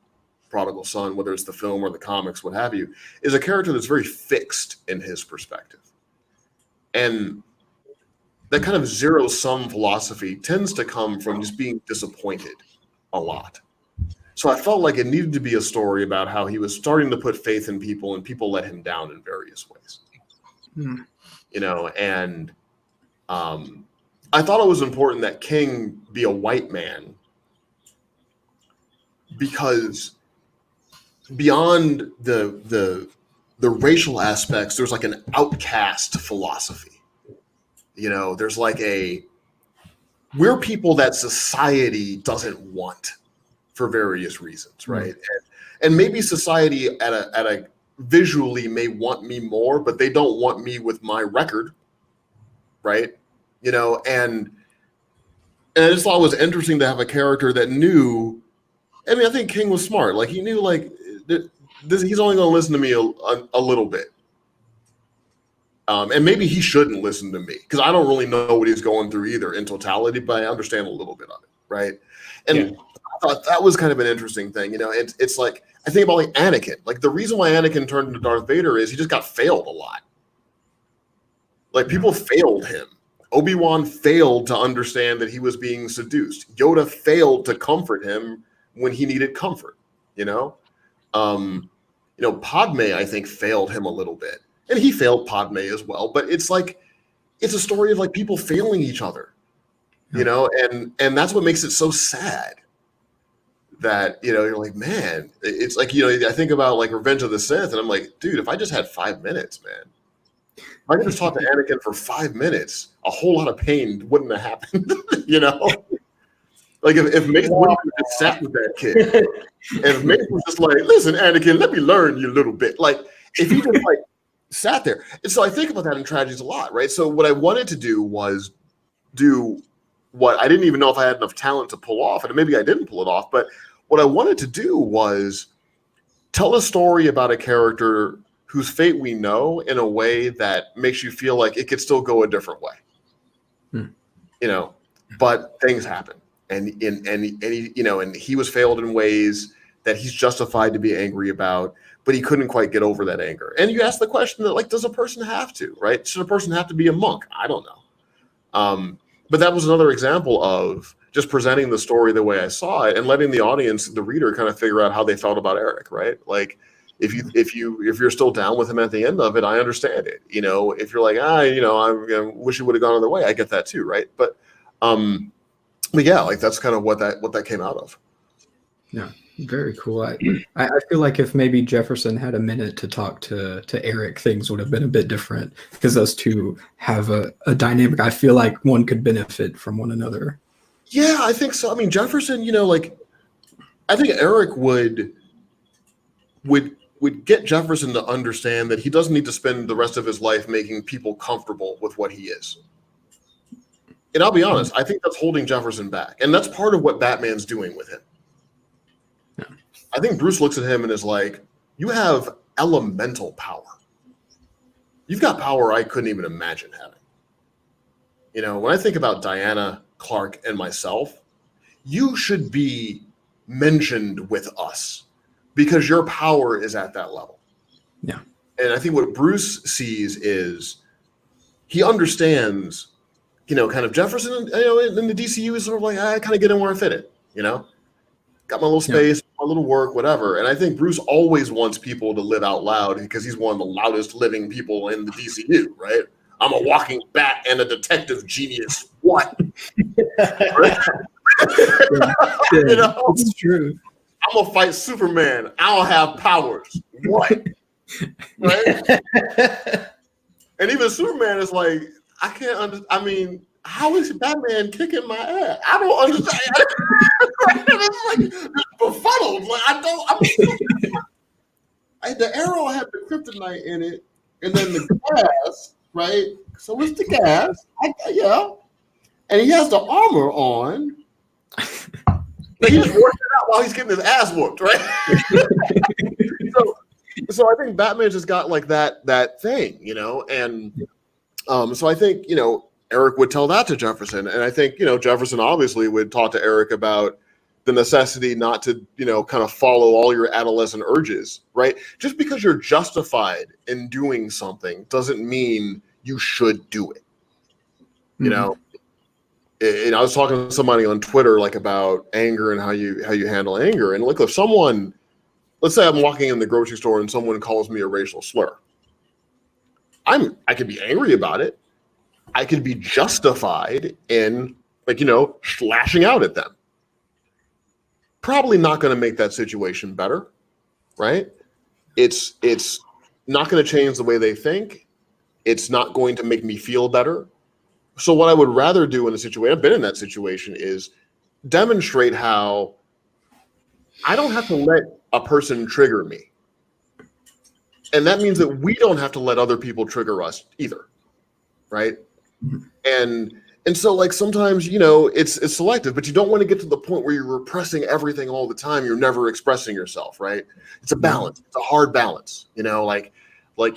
prodigal son, whether it's the film or the comics, what have you, is a character that's very fixed in his perspective. And that kind of zero-sum philosophy tends to come from just being disappointed a lot. So I felt like it needed to be a story about how he was starting to put faith in people and people let him down in various ways. You know, and I thought it was important that King be a white man because beyond the racial aspects, there's like an outcast philosophy. You know, there's like we're people that society doesn't want for various reasons, right? And maybe society at a visually may want me more, but they don't want me with my record, right? You know, and I just thought it was interesting to have a character that knew. I mean, I think King was smart. Like, he knew, like, he's only going to listen to me a little bit. And maybe he shouldn't listen to me, because I don't really know what he's going through either in totality, but I understand a little bit of it, right? And I thought that was kind of an interesting thing. You know, it's like, I think about like Anakin. Like, the reason why Anakin turned into Darth Vader is he just got failed a lot. Like, people failed him. Obi-Wan failed to understand that he was being seduced. Yoda failed to comfort him when he needed comfort, you know? Padme, I think, failed him a little bit. And he failed Padme as well. But it's like, it's a story of like people failing each other, you know? And that's what makes it so sad. That, you know, you're like, man, it's like, you know, I think about like Revenge of the Sith, and I'm like, dude, if I just had 5 minutes, man. If I could just talk to Anakin for 5 minutes, a whole lot of pain wouldn't have happened, you know? Like, if Mace wouldn't have just sat with that kid, and if Mace was just like, listen, Anakin, let me learn you a little bit. Like, if he just like sat there. And so I think about that in tragedies a lot, right? So what I wanted to do was do what I didn't even know if I had enough talent to pull off, and maybe I didn't pull it off, but what I wanted to do was tell a story about a character whose fate we know in a way that makes you feel like it could still go a different way. You know, but things happen. And he, you know, and he was failed in ways that he's justified to be angry about, but he couldn't quite get over that anger. And you ask the question that, like, does a person have to, right? Should a person have to be a monk? I don't know. But that was another example of just presenting the story the way I saw it and letting the audience, the reader, kind of figure out how they felt about Eric, right? Like, if you're still down with him at the end of it, I understand it. You know, if you're like, you know, I wish it would have gone another way, I get that too, right? But yeah, like, that's kind of what that came out of. Yeah, very cool. I feel like if maybe Jefferson had a minute to talk to Eric, things would have been a bit different, because those two have a dynamic. I feel like one could benefit from one another. Yeah, I think so. I mean, Jefferson, you know, like, I think Eric would get Jefferson to understand that he doesn't need to spend the rest of his life making people comfortable with what he is. And I'll be honest, I think that's holding Jefferson back. And that's part of what Batman's doing with him. Yeah. I think Bruce looks at him and is like, you have elemental power. You've got power I couldn't even imagine having. You know, when I think about Diana, Clark, and myself, you should be mentioned with us because your power is at that level. Yeah. And I think what Bruce sees is he understands, you know, kind of Jefferson, you know, in the DCU is sort of like, I kind of get in where I fit it, you know? Got my little space, my little work, whatever. And I think Bruce always wants people to live out loud because he's one of the loudest living people in the DCU, right? I'm a walking bat and a detective genius. What? Right? You know? It's true. I'm gonna fight Superman. I don't have powers. What? Right? And even Superman is like, I can't understand. I mean, how is Batman kicking my ass? I don't understand. It's like befuddled. Like, the arrow had the kryptonite in it, and then the gas, right? So it's the gas. Yeah. And he has the armor on. But he just worked it out while he's getting his ass whooped, right? So I think Batman just got like that thing, you know, and so I think, you know, Eric would tell that to Jefferson, and I think, you know, Jefferson obviously would talk to Eric about the necessity not to, you know, kind of follow all your adolescent urges, right? Just because you're justified in doing something doesn't mean you should do it, you know. And I was talking to somebody on Twitter like about anger and how you handle anger. And look, if someone, let's say I'm walking in the grocery store and someone calls me a racial slur, I could be angry about it. I could be justified in, like, you know, lashing out at them. Probably not going to make that situation better. right? It's not going to change the way they think. It's not going to make me feel better. So what I would rather do in a situation, I've been in that situation, is demonstrate how I don't have to let a person trigger me. And that means that we don't have to let other people trigger us either, right? And so like sometimes, it's selective, but you don't want to get to the point where you're repressing everything all the time. You're never expressing yourself, right? It's a balance. It's a hard balance, like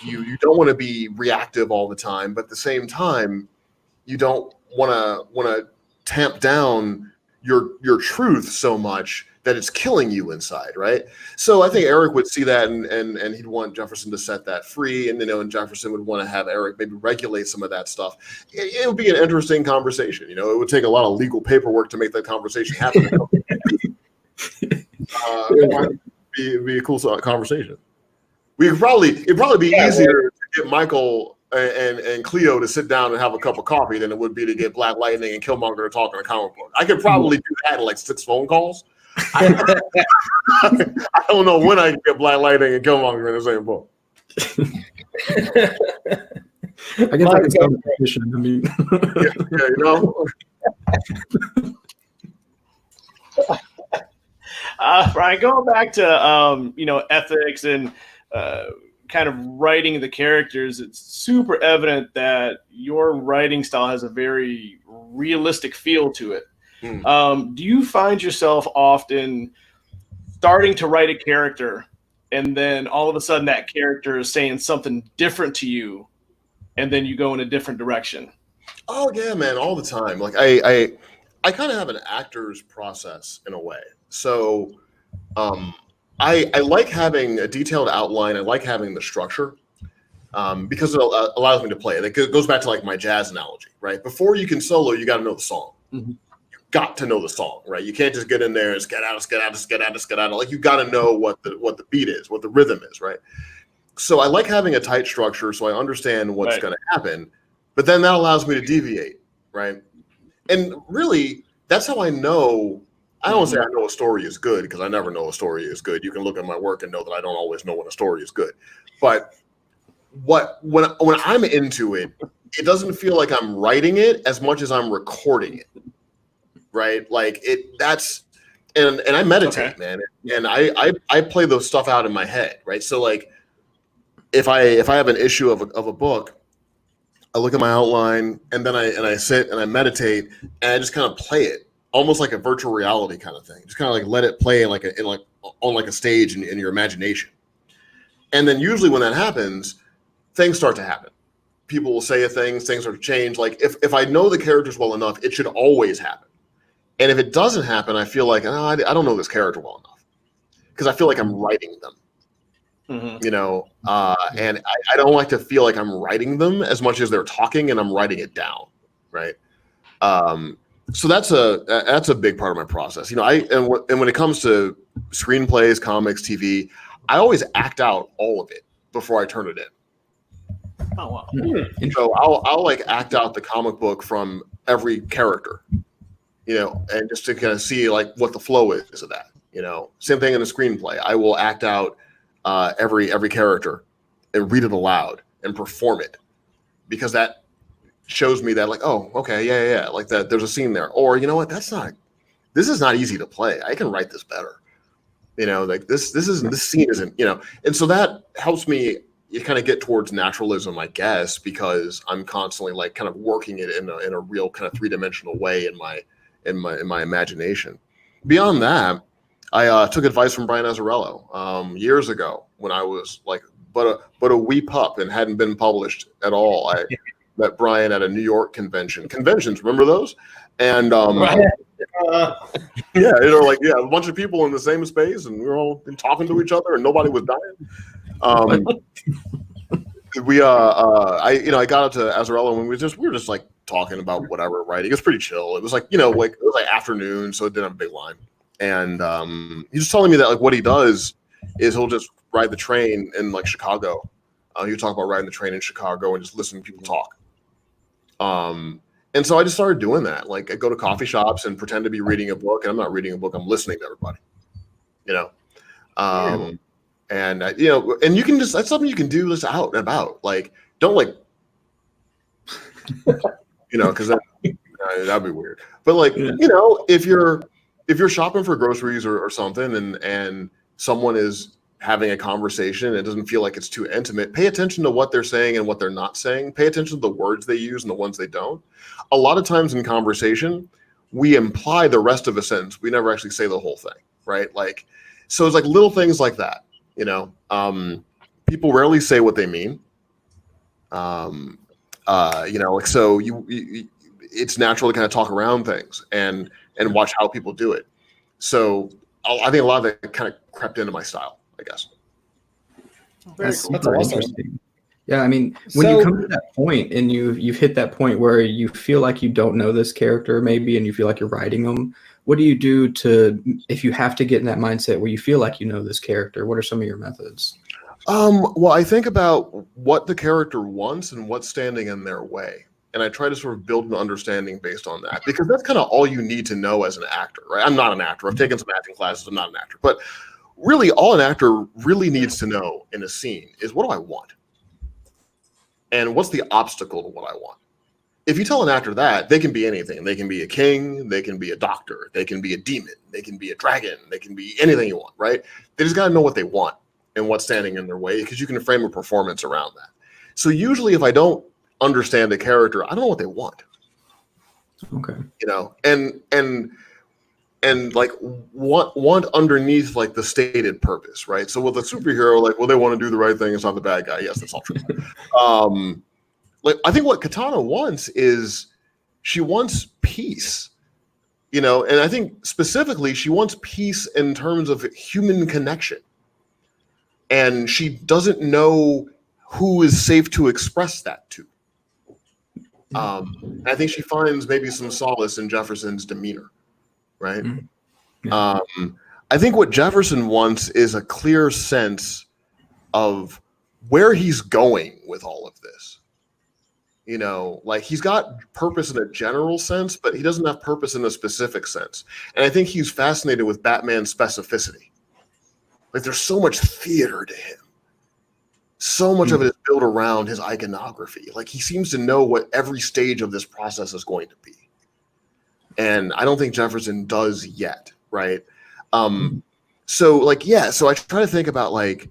you don't want to be reactive all the time, but at the same time, you don't want to tamp down your truth so much that it's killing you inside, right? So I think Eric would see that and he'd want Jefferson to set that free, and Jefferson would want to have Eric maybe regulate some of that stuff. It would be an interesting conversation. It would take a lot of legal paperwork to make that conversation happen. It might be a cool conversation. It'd probably be easier to get Michael and Cleo to sit down and have a cup of coffee than it would be to get Black Lightning and Killmonger to talk in a comic book. I could probably do that in like 6 phone calls. I don't know when I can get Black Lightning and Killmonger in the same book. I guess that's a competition. I mean, Bryan, going back to ethics and kind of writing the characters, it's super evident that your writing style has a very realistic feel to it. Do you find yourself often starting to write a character and then all of a sudden that character is saying something different to you and then you go in a different direction? Oh yeah, man, all the time. Like I kind of have an actor's process in a way. So I like having a detailed outline. I like having the structure because it allows me to play. It goes back to like my jazz analogy, right? Before you can solo, you got to know the song. Mm-hmm. Got to know the song, right? You can't just get in there and skedaddle. Like you got to know what the beat is, what the rhythm is, right? So I like having a tight structure so I understand what's going to happen, but then that allows me to deviate, right? And really, that's how I know. I don't say I know a story is good because I never know a story is good. You can look at my work and know that I don't always know when a story is good. But when I'm into it, it doesn't feel like I'm writing it as much as I'm recording it. Right, like and I meditate, man, and I play those stuff out in my head, right? So like, if I have an issue of a book, I look at my outline and then I sit and I meditate and I just kind of play it, almost like a virtual reality kind of thing. Just kind of like let it play on a stage in your imagination, and then usually when that happens, things start to happen. People will say things start to change. Like if I know the characters well enough, it should always happen. And if it doesn't happen, I feel like I don't know this character well enough because I feel like I'm writing them, and I don't like to feel like I'm writing them as much as they're talking and I'm writing it down, right? So that's a big part of my process. And when it comes to screenplays, comics, TV, I always act out all of it before I turn it in. Oh wow! So I'll like act out the comic book from every character. And just to kind of see like what the flow is of that, same thing in a screenplay. I will act out every character and read it aloud and perform it because that shows me that like, oh, okay, yeah, like that there's a scene there. Or you know what, this is not easy to play. I can write this better. Like this scene isn't, and so that helps me kind of get towards naturalism, I guess, because I'm constantly like kind of working it in a real kind of 3-dimensional way in my imagination. Beyond that, I took advice from Bryan Azzarello years ago when I was like but a wee pup and hadn't been published at all. I met Bryan at a New York conventions. Remember those? And a bunch of people in the same space, and we were all talking to each other, and nobody was dying. I got up to Azzarello and we were just like talking about whatever writing. It was pretty chill. It was like, it was like afternoon, so it didn't have a big line. And he's just telling me that like what he does is he'll just ride the train in like Chicago. He'll talk about riding the train in Chicago and just listen to people talk. And so I just started doing that. Like I go to coffee shops and pretend to be reading a book, and I'm not reading a book, I'm listening to everybody. And and you can that's something you can do this out and about. Like, don't like, because that'd be weird. But like, if you're shopping for groceries or something, and someone is having a conversation, it doesn't feel like it's too intimate. Pay attention to what they're saying and what they're not saying. Pay attention to the words they use and the ones they don't. A lot of times in conversation, we imply the rest of a sentence. We never actually say the whole thing, right? Like, so it's like little things like that. People rarely say what they mean. Like, so it's natural to kind of talk around things and watch how people do it. So I think a lot of it kind of crept into my style, I guess. That's That's super awesome. interesting. Yeah, I mean, when you come to that point and you've hit that point where you feel like you don't know this character maybe, and you feel like you're writing them, what do you do if you have to get in that mindset where you feel like you know this character? What are some of your methods? Well, I think about what the character wants and what's standing in their way. And I try to sort of build an understanding based on that, because that's kind of all you need to know as an actor, right? I'm not an actor. I've taken some acting classes. I'm not an actor. But really, all an actor really needs to know in a scene is, what do I want? And what's the obstacle to what I want? If you tell an actor that, they can be anything. They can be a king. They can be a doctor. They can be a demon. They can be a dragon. They can be anything you want, right? They just got to know what they want and what's standing in their way, because you can frame a performance around that. So usually if I don't understand the character, I don't know what they want. Okay. And like want underneath like the stated purpose, right? So with a superhero, like, well, they want to do the right thing. It's not the bad guy. Yes, that's all true. Like, I think what Katana wants is, she wants peace, and I think specifically she wants peace in terms of human connection. And she doesn't know who is safe to express that to. I think she finds maybe some solace in Jefferson's demeanor, right? Yeah. I think what Jefferson wants is a clear sense of where he's going with all of this. Like, he's got purpose in a general sense, but he doesn't have purpose in a specific sense. And I think he's fascinated with Batman's specificity. Like, there's so much theater to him. So much of it is built around his iconography. Like, he seems to know what every stage of this process is going to be. And I don't think Jefferson does yet, right? So I try to think about, like,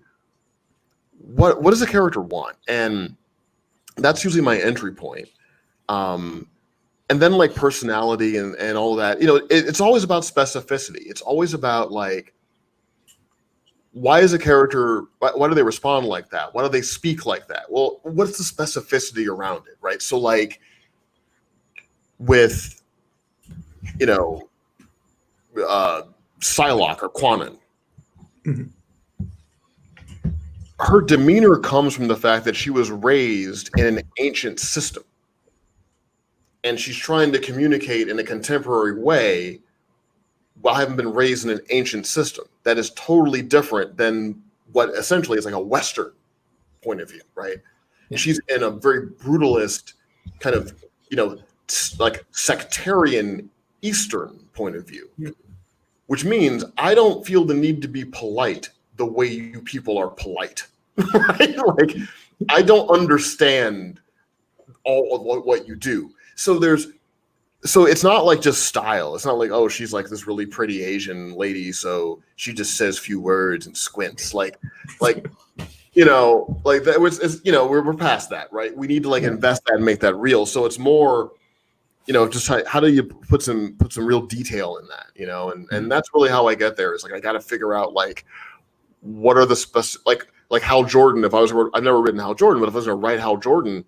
what does a character want? And that's usually my entry point. And then, like, personality and all that, it's always about specificity. It's always about, like, why is a character, why do they respond like that? Why do they speak like that? Well, what's the specificity around it, right? So, like, with, Psylocke or Quanon, her demeanor comes from the fact that she was raised in an ancient system. And she's trying to communicate in a contemporary way while having been raised in an ancient system that is totally different than what essentially is like a Western point of view, right? Yeah. She's in a very brutalist kind of, like sectarian Eastern point of view, which means I don't feel the need to be polite the way you people are polite, right? Like, I don't understand all of what you do. So it's not like just style. It's not like, oh, she's like this really pretty Asian lady, so she just says few words and squints. Like that was, we're past that, right? We need to like invest that and make that real. So it's more, just how do you put some real detail in that, and that's really how I get there. Is like, I got to figure out, like, what are the like Hal Jordan. I've never written Hal Jordan, but if I was going to write Hal Jordan,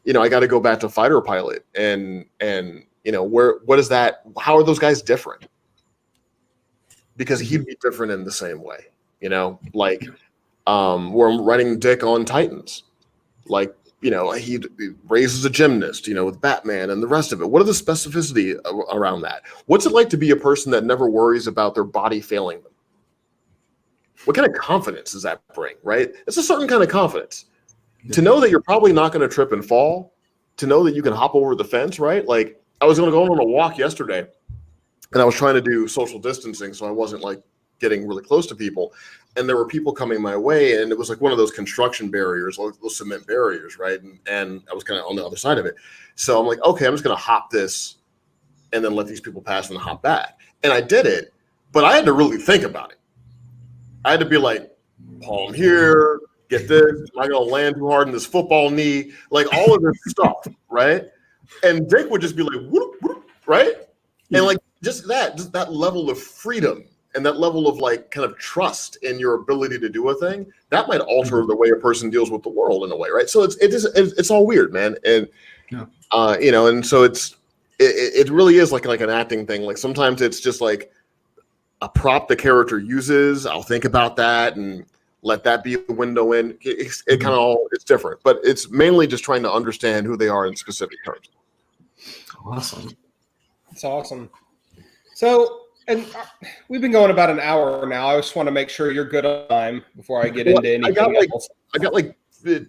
I got to go back to Fighter Pilot and what is that? How are those guys different? Because he'd be different in the same way, like, where I'm writing Dick on Titans, like, he raises a gymnast, with Batman and the rest of it. What are the specificity around that? What's it like to be a person that never worries about their body failing them? What kind of confidence does that bring, right? It's a certain kind of confidence. To know that you're probably not going to trip and fall, to know that you can hop over the fence, right? Like, I was going to go on a walk yesterday, and I was trying to do social distancing, so I wasn't like getting really close to people. and there were people coming my way, and it was like one of those construction barriers, like those cement barriers, right? And I was kind of on the other side of it. So I'm like, okay, I'm just going to hop this and then let these people pass and hop back. And I did it, but I had to really think about it. I had to be like, palm here, get this, am I going to land too hard in this football knee? Like all of this stuff, right? And Dick would just be like, whoop, whoop, right? And like just that level of freedom and that level of like kind of trust in your ability to do a thing, that might alter the way a person deals with the world in a way, right? So it's all weird, man. And you know, and so it really is like an acting thing. Like sometimes it's just like a prop the character uses. I'll think about that and let that be the window in. It kind of all, it's different, but it's mainly just trying to understand who they are in specific terms. Awesome. It's awesome. So, and we've been going about an hour now. I just want to make sure you're good on time before I get into anything else. I got like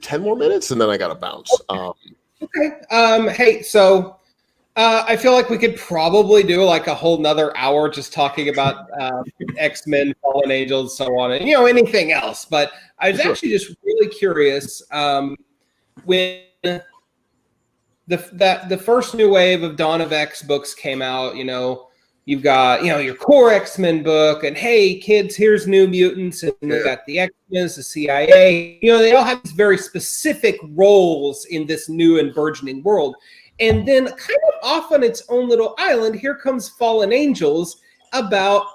10 more minutes and then I got to bounce. Okay. Hey, so I feel like we could probably do like a whole nother hour just talking about X-Men, Fallen Angels, so on, and anything else. But I was actually just really curious when the first new wave of Dawn of X books came out. You've got your core X-Men book, and hey kids, here's New Mutants, and you got the X-Men, the CIA. They all have these very specific roles in this new and burgeoning world. And then kind of off on its own little island, here comes Fallen Angels about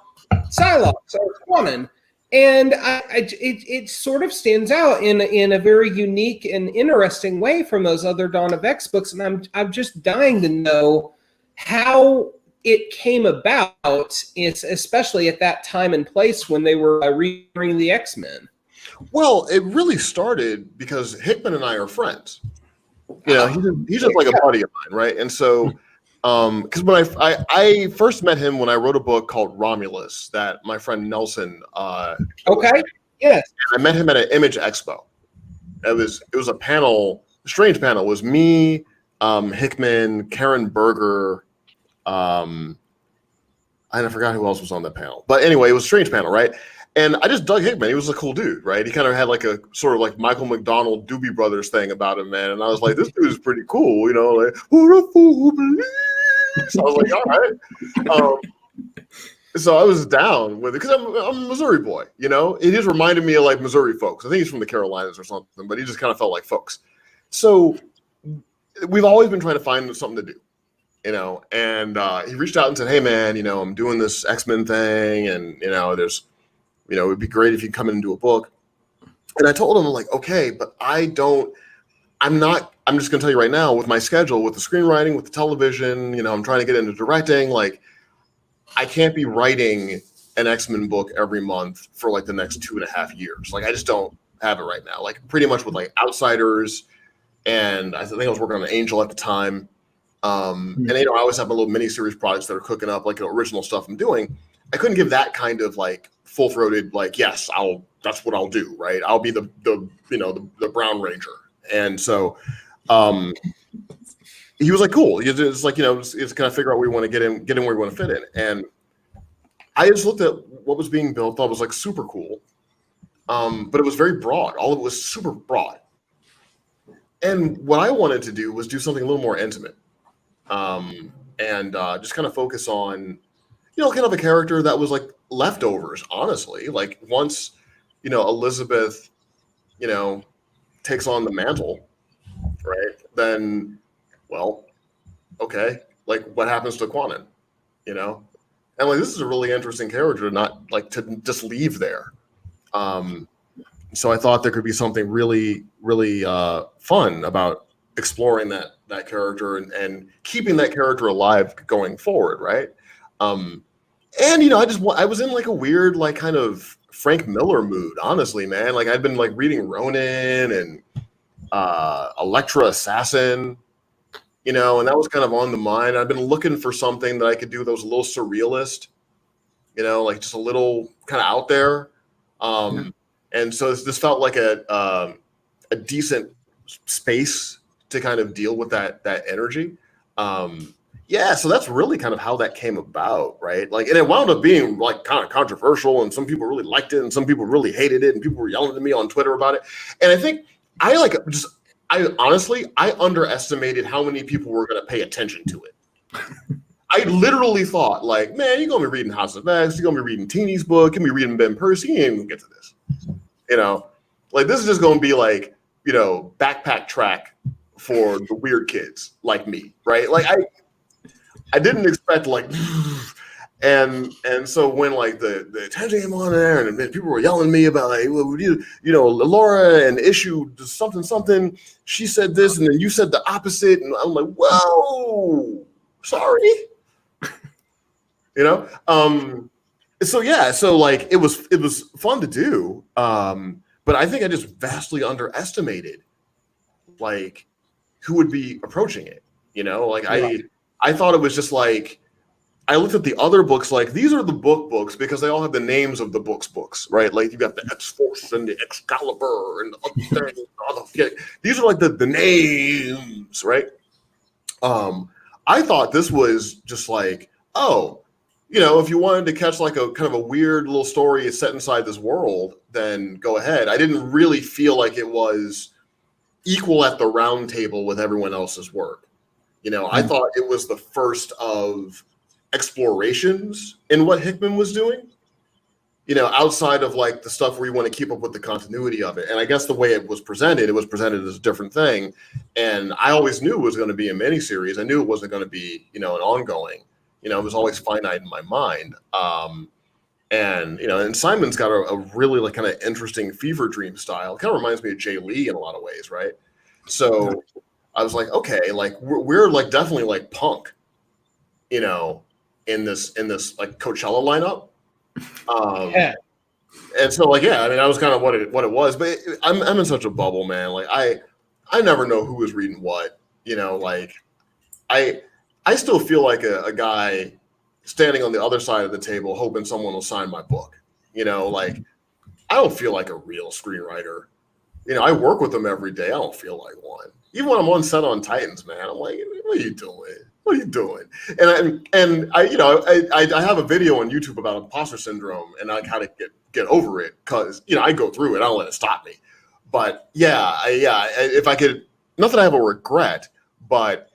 Psylocke or Quanon. And it sort of stands out in a very unique and interesting way from those other Dawn of X books. And I'm just dying to know how it came about, especially at that time and place when they were reading the X-Men. Well, it really started because Hickman and I are friends. He's just like a buddy of mine, right? And so, because when I first met him when I wrote a book called Romulus that my friend Nelson. Okay. Yes. I met him at an Image Expo. It was a panel, a strange panel. It was me, Hickman, Karen Berger. I forgot who else was on that panel, but anyway, it was a strange panel, right? And I just dug Hickman. He was a cool dude, right? He kind of had like a sort of like Michael McDonald Doobie Brothers thing about him, man. And I was like, this dude is pretty cool, like, what a fool believes. So I was like, all right. So I was down with it because I'm a Missouri boy, It just reminded me of like Missouri folks. I think he's from the Carolinas or something, but he just kind of felt like folks. So we've always been trying to find something to do. And he reached out and said, hey man, I'm doing this X-Men thing, and there's it'd be great if you come in and do a book. And I told him, like, okay, but I'm just gonna tell you right now, with my schedule, with the screenwriting, with the television, I'm trying to get into directing, like I can't be writing an X-Men book every month for like the next 2.5 years. Like I just don't have it right now. Like pretty much with like Outsiders, and I think I was working on an Angel at the time. And I always have my little mini-series projects that are cooking up, like original stuff I'm doing. I couldn't give that kind of like full-throated, like, yes, that's what I'll do, right? I'll be the Brown Ranger. And so he was like, cool. It's like, it's kind of figure out where you want to get in where you want to fit in. And I just looked at what was being built, thought it was like super cool. But it was very broad. All of it was super broad. And what I wanted to do was do something a little more intimate. And just kind of focus on, kind of a character that was like leftovers, honestly. Like once, Elizabeth, takes on the mantle, right? Then, well, okay, like what happens to Quanon, And like this is a really interesting character, not like to just leave there. So I thought there could be something really, really fun about exploring that character and keeping that character alive going forward, right? And I was in like a weird like kind of Frank Miller mood, honestly, man. Like I'd been like reading Ronin and Elektra Assassin, and that was kind of on the mind. I've been looking for something that I could do that was a little surrealist, like just a little kind of out there. And so this felt like a decent space to kind of deal with that energy. yeah, so that's really kind of how that came about, right? Like, and it wound up being like kind of controversial, and some people really liked it, and some people really hated it, and people were yelling at me on Twitter about it. And I think I honestly underestimated how many people were going to pay attention to it. I literally thought, like, man, you're gonna be reading House of X, you're gonna be reading Teeny's book, you're gonna be reading Ben Percy, you ain't gonna get to this. You know, like this is just gonna be like, you know, backpack track for the weird kids like me, right? Like I didn't expect like, and so when like the attention came on there, and people were yelling at me about like, well, you know, Laura and issue something, she said this, and then you said the opposite, and I'm like, whoa, sorry, you know. So yeah, so like it was fun to do, but I think I just vastly underestimated like who would be approaching it, you know, like I thought it was just like, I looked at the other books, like these are the books because they all have the names of the books, right? Like you got the X-Force and the Excalibur and the other thing, these are like the names, right? I thought this was just like, oh, you know, if you wanted to catch like a kind of a weird little story set inside this world, then go ahead. I didn't really feel like it was equal at the round table with everyone else's work. You know, I thought it was the first of explorations in what Hickman was doing, you know, outside of like the stuff where you want to keep up with the continuity of it. And I guess the way it was presented as a different thing. And I always knew it was going to be a miniseries. I knew it wasn't going to be, you know, an ongoing, you know, it was always finite in my mind. And, you know, and Simon's got a really like kind of interesting fever dream style. It kind of reminds me of Jay Lee in a lot of ways, right? So I was like, okay, like we're like definitely like punk, you know, in this like Coachella lineup. Yeah. And so like, yeah, I mean, that was kind of what it was, but I'm in such a bubble, man. Like I never know who is reading what, you know, like I still feel like a guy standing on the other side of the table hoping someone will sign my book. You know, like I don't feel like a real screenwriter. You know, I work with them every day. I don't feel like one. Even when I'm on set on Titans, man, I'm like, what are you doing? What are you doing? And I, you know, I have a video on YouTube about imposter syndrome and like how to get over it, because, you know, I go through it. I don't let it stop me. But yeah, if I could, not that I have a regret, but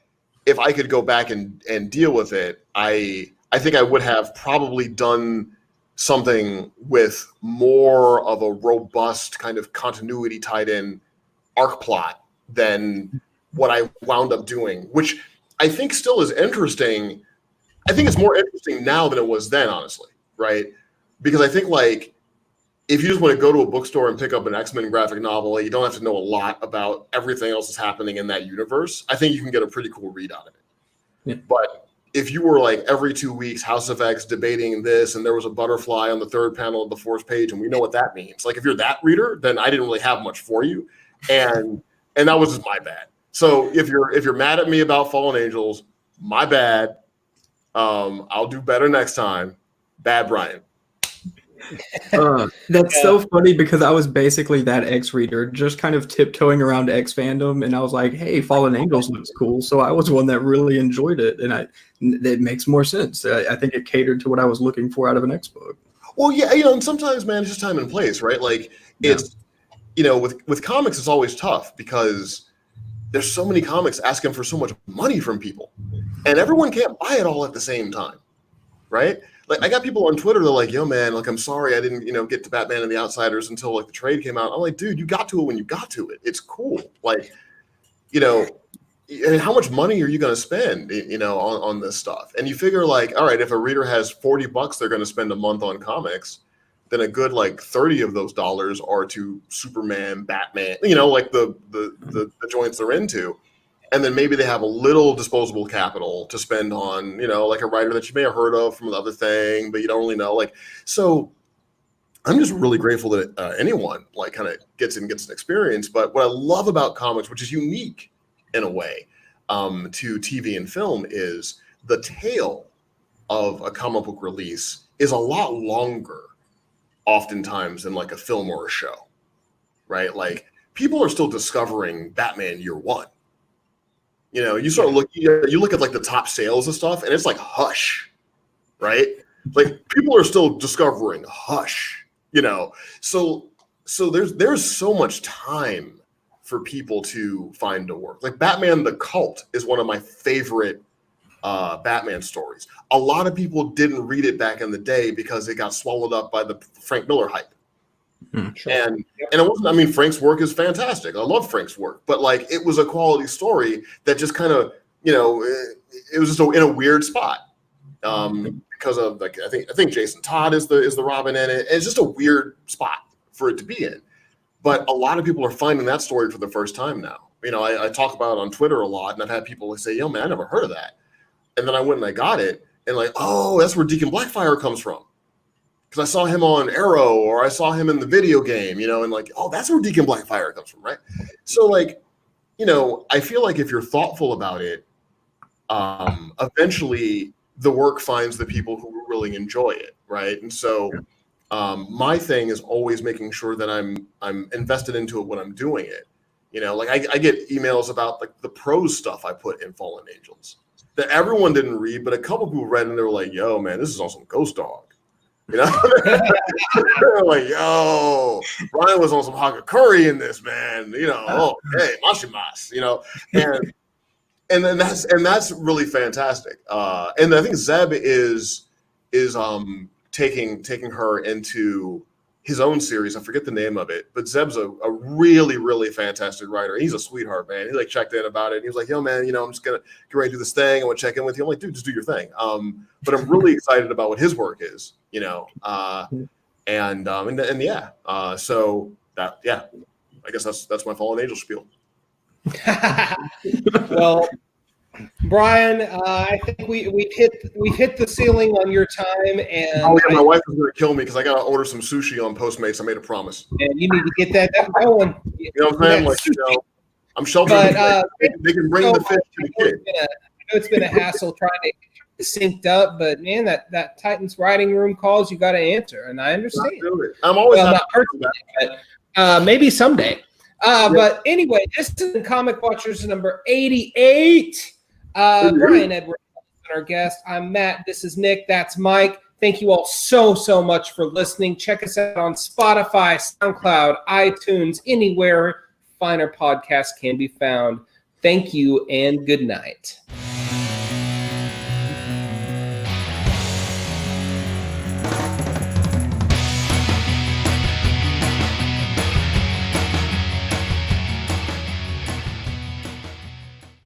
if I could go back and deal with it, I think I would have probably done something with more of a robust kind of continuity tied in arc plot than what I wound up doing, which I think still is interesting. I think it's more interesting now than it was then, honestly, right? Because I think like if you just want to go to a bookstore and pick up an X-Men graphic novel, you don't have to know a lot about everything else that's happening in that universe. I think you can get a pretty cool read out of it. Yeah. But if you were like every 2 weeks, House of X debating this, and there was a butterfly on the third panel of the fourth page, and we know what that means. Like if you're that reader, then I didn't really have much for you. And that was just my bad. So if you're mad at me about Fallen Angels, my bad. I'll do better next time. Bad Bryan. That's so funny because I was basically that X reader, just kind of tiptoeing around X fandom, and I was like, "Hey, Fallen Angels looks cool," so I was one that really enjoyed it, and it makes more sense. I think it catered to what I was looking for out of an X book. Well, yeah, you know, and sometimes, man, it's just time and place, right? Like it's, you know, with comics, it's always tough because there's so many comics asking for so much money from people, and everyone can't buy it all at the same time, right? Like I got people on Twitter, they're like, yo, man, like, I'm sorry I didn't, you know, get to Batman and the Outsiders until like the trade came out. I'm like, dude, you got to it when you got to it. It's cool. Like, you know, and how much money are you going to spend, you know, on this stuff? And you figure like, all right, if a reader has $40 they're going to spend a month on comics, then a good like 30 of those dollars are to Superman, Batman, you know, like the joints they're into. And then maybe they have a little disposable capital to spend on, you know, like a writer that you may have heard of from another thing, but you don't really know. Like, so I'm just really grateful that anyone like kind of gets an experience. But what I love about comics, which is unique in a way to TV and film, is the tail of a comic book release is a lot longer oftentimes than like a film or a show, right? Like people are still discovering Batman year one. You know, you start looking, you look at like the top sales and stuff, and it's like Hush, right? Like people are still discovering Hush, you know. So there's so much time for people to find a work. Like Batman the Cult is one of my favorite Batman stories. A lot of people didn't read it back in the day because it got swallowed up by the Frank Miller hype. Sure. And it wasn't, I mean, Frank's work is fantastic. I love Frank's work, but like it was a quality story that just kind of, you know, it was just in a weird spot. Because of like I think Jason Todd is the Robin in it. It's just a weird spot for it to be in. But a lot of people are finding that story for the first time now. You know, I talk about it on Twitter a lot, and I've had people say, "Yo, man, I never heard of that." And then I went and I got it, and like, oh, that's where Deacon Blackfire comes from. Because I saw him on Arrow, or I saw him in the video game, you know, and like, oh, that's where Deacon Blackfire comes from, right? So like, you know, I feel like if you're thoughtful about it, eventually the work finds the people who really enjoy it, right? And so my thing is always making sure that I'm invested into it when I'm doing it. You know, like I get emails about like the prose stuff I put in Fallen Angels that everyone didn't read, but a couple people read and they were like, yo, man, this is awesome Ghost Dog. You know, they're like, yo, Bryan was on some Hagakuri in this, man. You know, oh, hey, Mashimas, you know, and then that's really fantastic. And I think Zeb is taking her into his own series. I forget the name of it, but Zeb's a really, really fantastic writer. He's a sweetheart, man. He like checked in about it. And he was like, yo, man, you know, I'm just gonna get ready to do this thing. I want to check in with you. I'm like, dude, just do your thing. But I'm really excited about what his work is, you know. And yeah. So that, yeah, I guess that's my Fallen Angel spiel. Well, Bryan, I think we've hit the ceiling on your time, and oh yeah, my wife is going to kill me because I got to order some sushi on Postmates. I made a promise. And you need to get that going. You know what I'm saying? Like, you know, I'm sheltering. But they can bring the fish to the kid. I know it's been a hassle trying to get synced up, but man, that Titans writing room calls you got to answer, and I understand. I'm always not personally, but maybe someday. But anyway, this is Comic Watchers number 88. Bryan Edward Hill, our guest. I'm Matt. This is Nick. That's Mike. Thank you all so much for listening. Check us out on Spotify, SoundCloud, iTunes, anywhere finer podcasts can be found. Thank you and good night.